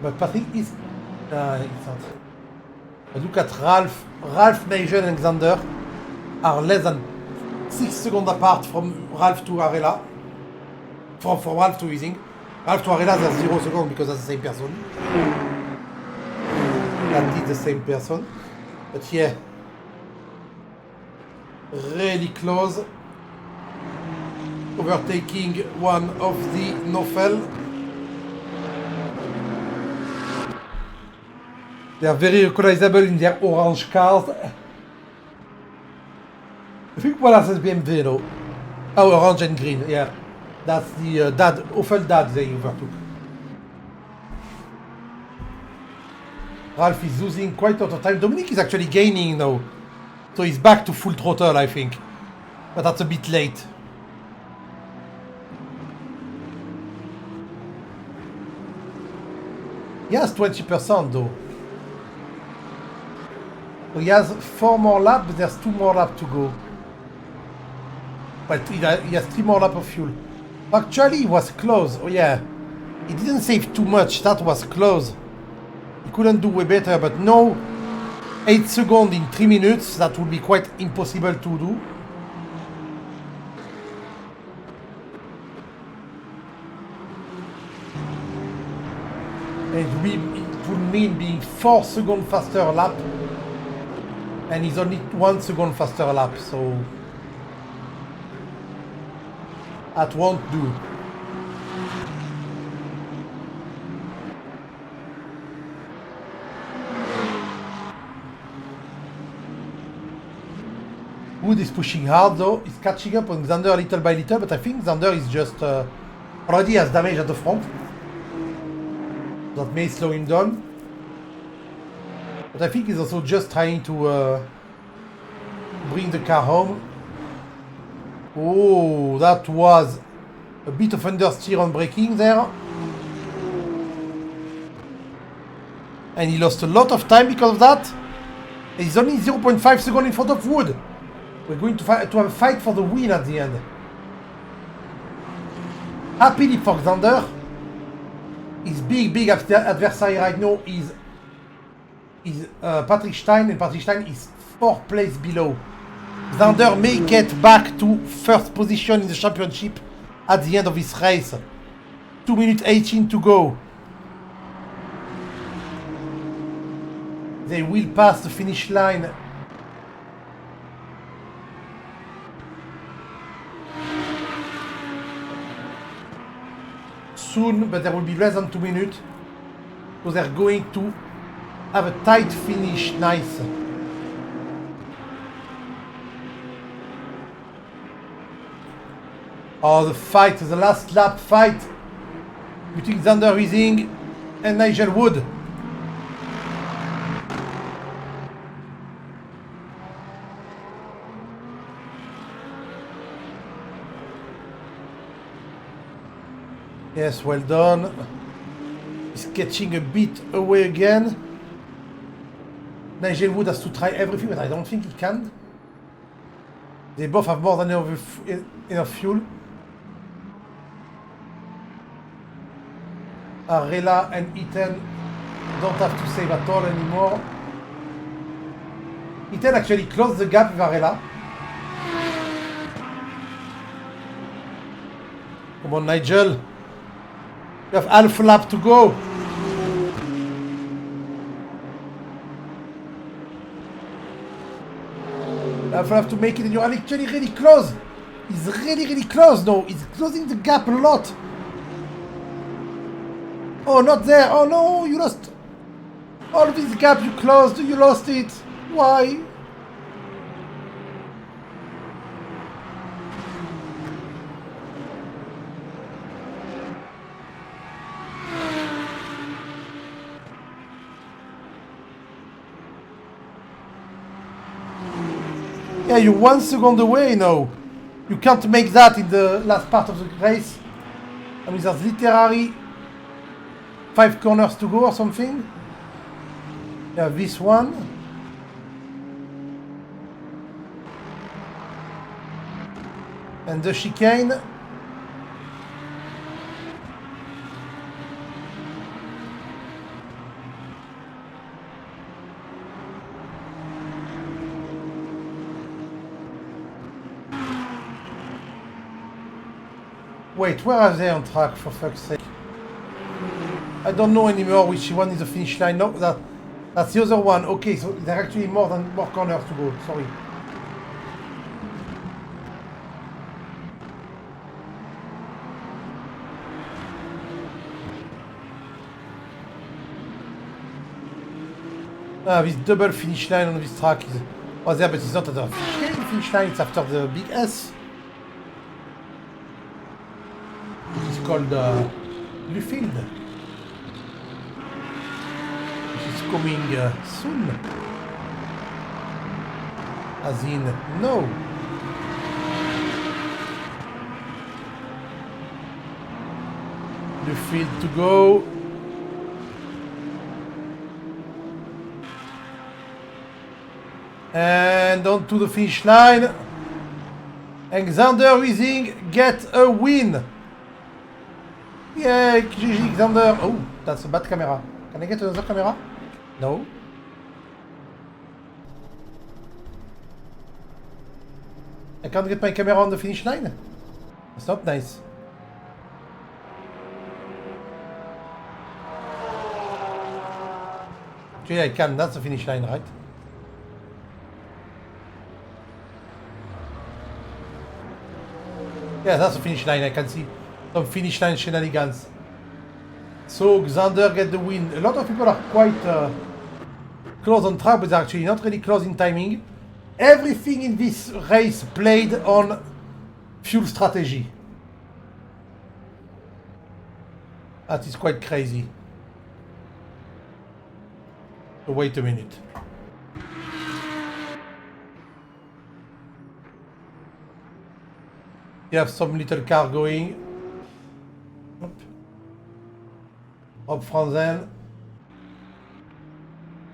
S1: But Patrick is... it's not. But look at Ralph, Nigel and Alexander are less than 6 seconds apart from Ralph to Arela. From Ralph to Ising. Ralph to Arela, there's 0 seconds because that's the same person. That is the same person. But yeah. Really close. Overtaking one of the Nofel. They are very recognizable in their orange cars. I think what else is BMW though? Oh, orange and green, yeah. That's the Opel dad they overtook. Ralph is losing quite a lot of time. Dominic is actually gaining now. So he's back to full throttle, I think. But that's a bit late. He has 20% though. So he has 4 more laps, but there's 2 more laps to go. But he has 3 more laps of fuel. Actually, he was close. Oh yeah. He didn't save too much. That was close. He couldn't do way better, but no 8 seconds in 3 minutes. That would be quite impossible to do. And it would mean being 4 seconds faster lap. And he's only 1 second faster lap, so that won't do. Wood is pushing hard though, he's catching up on Xander little by little, but I think Xander is just already has damage at the front. That may slow him down. But I think he's also just trying to bring the car home. Oh, that was a bit of understeer on braking there. And he lost a lot of time because of that. And he's only 0.5 seconds in front of Wood. We're going to have a fight for the win at the end. Happily for Xander. His big adversary right now is Patrick Stein, and Patrick Stein is 4th place below. Xander may get back to 1st position in the championship at the end of this race. 2 minutes 18 to go. They will pass the finish line. Soon, but there will be less than 2 minutes. So they're going to have a tight finish, nice. Oh, the fight, the last lap fight between Xander Ising and Nigel Wood. Yes, well done. He's catching a bit away again. Nigel Wood has to try everything, but I don't think he can. They both have more than enough fuel. Arela and Ethan don't have to save at all anymore. Ethan actually closed the gap with Arela. Come on, Nigel. You have half a lap to go. Alpha have to make it, and you're actually really close. He's really close now. He's closing the gap a lot. Oh, not there. Oh no, you lost. All of this gap you closed, you lost it. Why? Yeah, you're 1 second away now. You can't make that in the last part of the race. I mean, there's literally 5 corners to go or something. Yeah, this one. And the chicane. Wait, where are they on track, for fuck's sake? I don't know anymore which one is the finish line. No, that's the other one. Okay, so there are actually more corners to go. Sorry. This double finish line on this track was there, but it's not at the finish line. It's after the big S. It's called Bluefield. Which is coming soon. As in, no. Bluefield to go. And on to the finish line. And Xander Weising get a win. Yay, GG Xander. Oh, that's a bad camera. Can I get another camera? No. I can't get my camera on the finish line? That's not nice. Actually, I can. That's the finish line, right? Yeah, that's the finish line. I can see some finish line shenanigans. So Xander get the win. A lot of people are quite close on track, but they're actually not really close in timing. Everything in this race played on fuel strategy. That is quite crazy. So wait a minute. You have some little car going. Rob Franzen.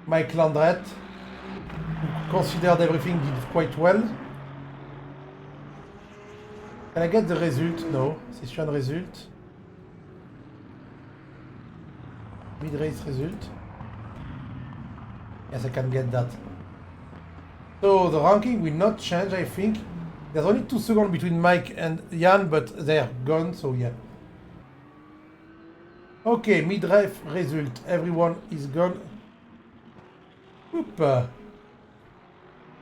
S1: Mike Landrette, who considered everything did quite well. Can I get the result? No. Session result. Mid-race result. Yes, I can get that. So the ranking will not change, I think. There's only 2 seconds between Mike and Jan, but they're gone, so yeah. Okay, mid-race result. Everyone is gone. Oop. So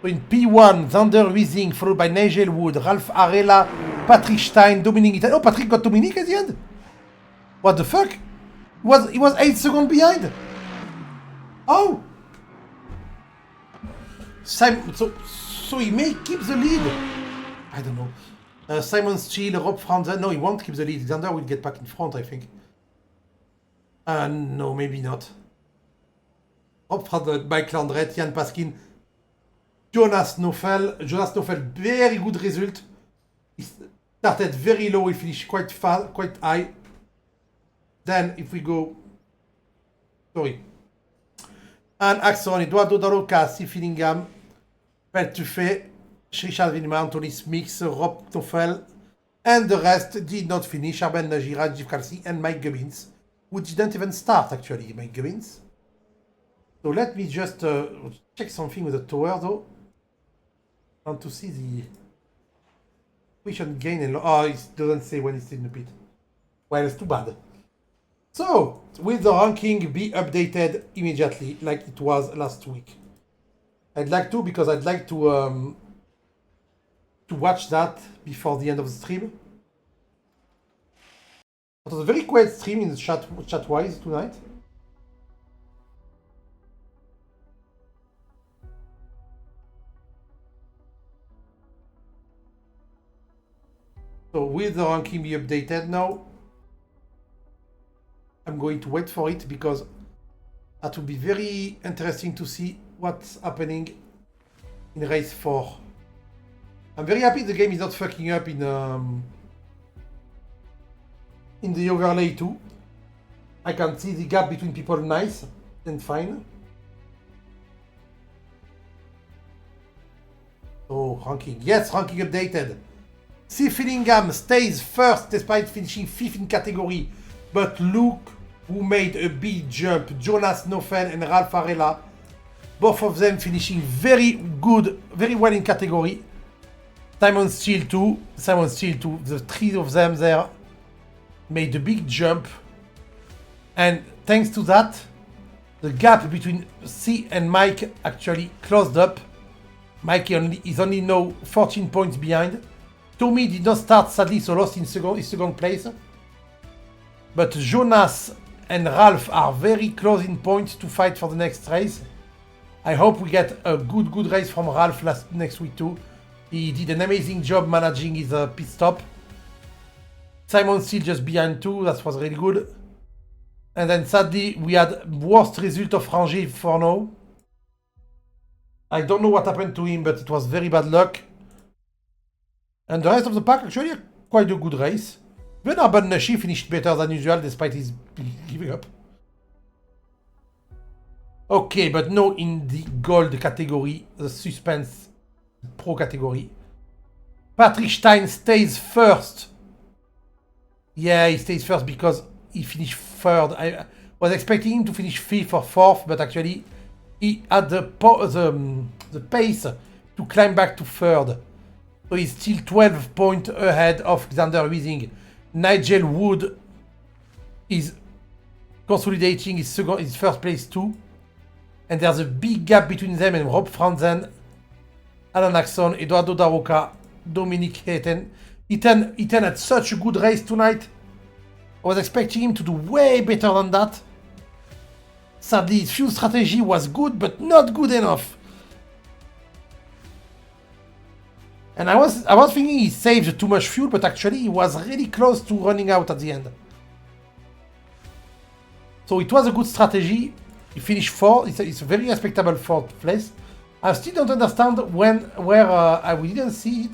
S1: in P1, Xander Weising, followed by Nigel Wood, Ralph Arella, Patrick Stein, Dominic Italy. Oh, Patrick got Dominic at the end? What the fuck? He was 8 seconds behind. Oh! So he may keep the lead. I don't know. Simon Steele, Rob Franzen. No, he won't keep the lead. Xander will get back in front, I think. No, maybe not. Rob Franzen, Mike Landrette, Jan Paskin, Jonas Nofel. Jonas Nofel, very good result. He started very low, he finished quite fast, quite high. Then, if we go... Sorry. And Axon, Eduardo Daroca, Steve Fillingham, Pet Tuffet, Richard Villeman, Tony Smix, Rob Toffel, and the rest did not finish. Arben Najira, Jeff Kelsey, and Mike Gubbins, who didn't even start actually, Mike Gubbins. So let me just check something with the tower though. I want to see the vision gain and oh, it doesn't say when it's in the pit. Well, it's too bad. So, will the ranking be updated immediately like it was last week? I'd like to, because I'd like to watch that before the end of the stream. It was a very quiet stream in the chat-wise tonight. So will the ranking be updated now? I'm going to wait for it because that will be very interesting to see what's happening in race 4. I'm very happy the game is not fucking up in the overlay too. I can see the gap between people nice and fine. So ranking, yes, ranking updated. C. Fillingham stays first despite finishing 5th in category, but Luke, who made a big jump, Jonas Nofen and Ralph Varela, both of them finishing very good, very well in category. Simon Steele too, the three of them there made a big jump. And thanks to that, the gap between C and Mike actually closed up. Mike is only now 14 points behind. Tommy did not start sadly, so lost in his second place. But Jonas and Ralph are very close in points to fight for the next race. I hope we get a good race from Ralph next week too. He did an amazing job managing his pit stop. Simon still just behind too, that was really good. And then sadly, we had worst result of Rangier for now. I don't know what happened to him, but it was very bad luck. And the rest of the pack actually had quite a good race. Even Arban Nashi finished better than usual despite his giving up. Okay, but no in the gold category, the suspense pro category. Patrick Stein stays first. Yeah, he stays first because he finished third. I was expecting him to finish 5th or 4th, but actually he had the pace to climb back to 3rd. So he's still 12 points ahead of Xander Wiesing. Nigel Wood is consolidating his first place too. And there's a big gap between them and Rob Franzen, Alan Axon, Eduardo Daroca, Dominic Hayton. Ethan had such a good race tonight. I was expecting him to do way better than that. Sadly, his fuel strategy was good, but not good enough. And I was thinking he saved too much fuel, but actually he was really close to running out at the end. So it was a good strategy. He finished 4th. It's a very respectable 4th place. I still don't understand where we didn't see it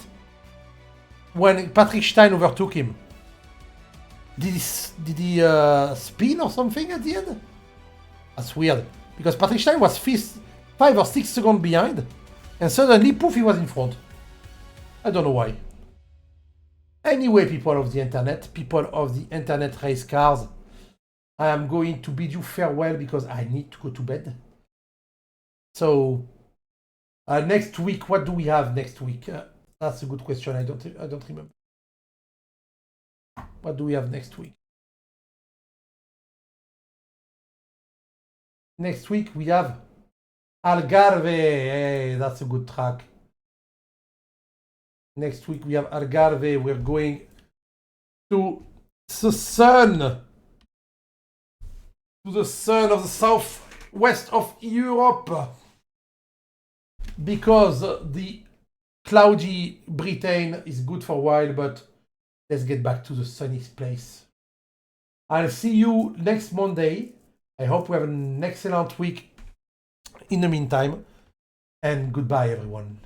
S1: when Patrick Stein overtook him. Did he spin or something at the end? That's weird. Because Patrick Stein was 5 or 6 seconds behind, and suddenly, poof, he was in front. I don't know why. Anyway, people of the internet race cars, I am going to bid you farewell because I need to go to bed. So, next week, what do we have next week? That's a good question. I don't remember. What do we have next week? Next week we have Algarve. Hey, that's a good track. Next week we have Algarve. We're going to the sun. To the sun of the southwest of Europe. Because the cloudy Britain is good for a while, but let's get back to the sunny place. I'll see you next Monday. I hope we have an excellent week in the meantime. And goodbye, everyone.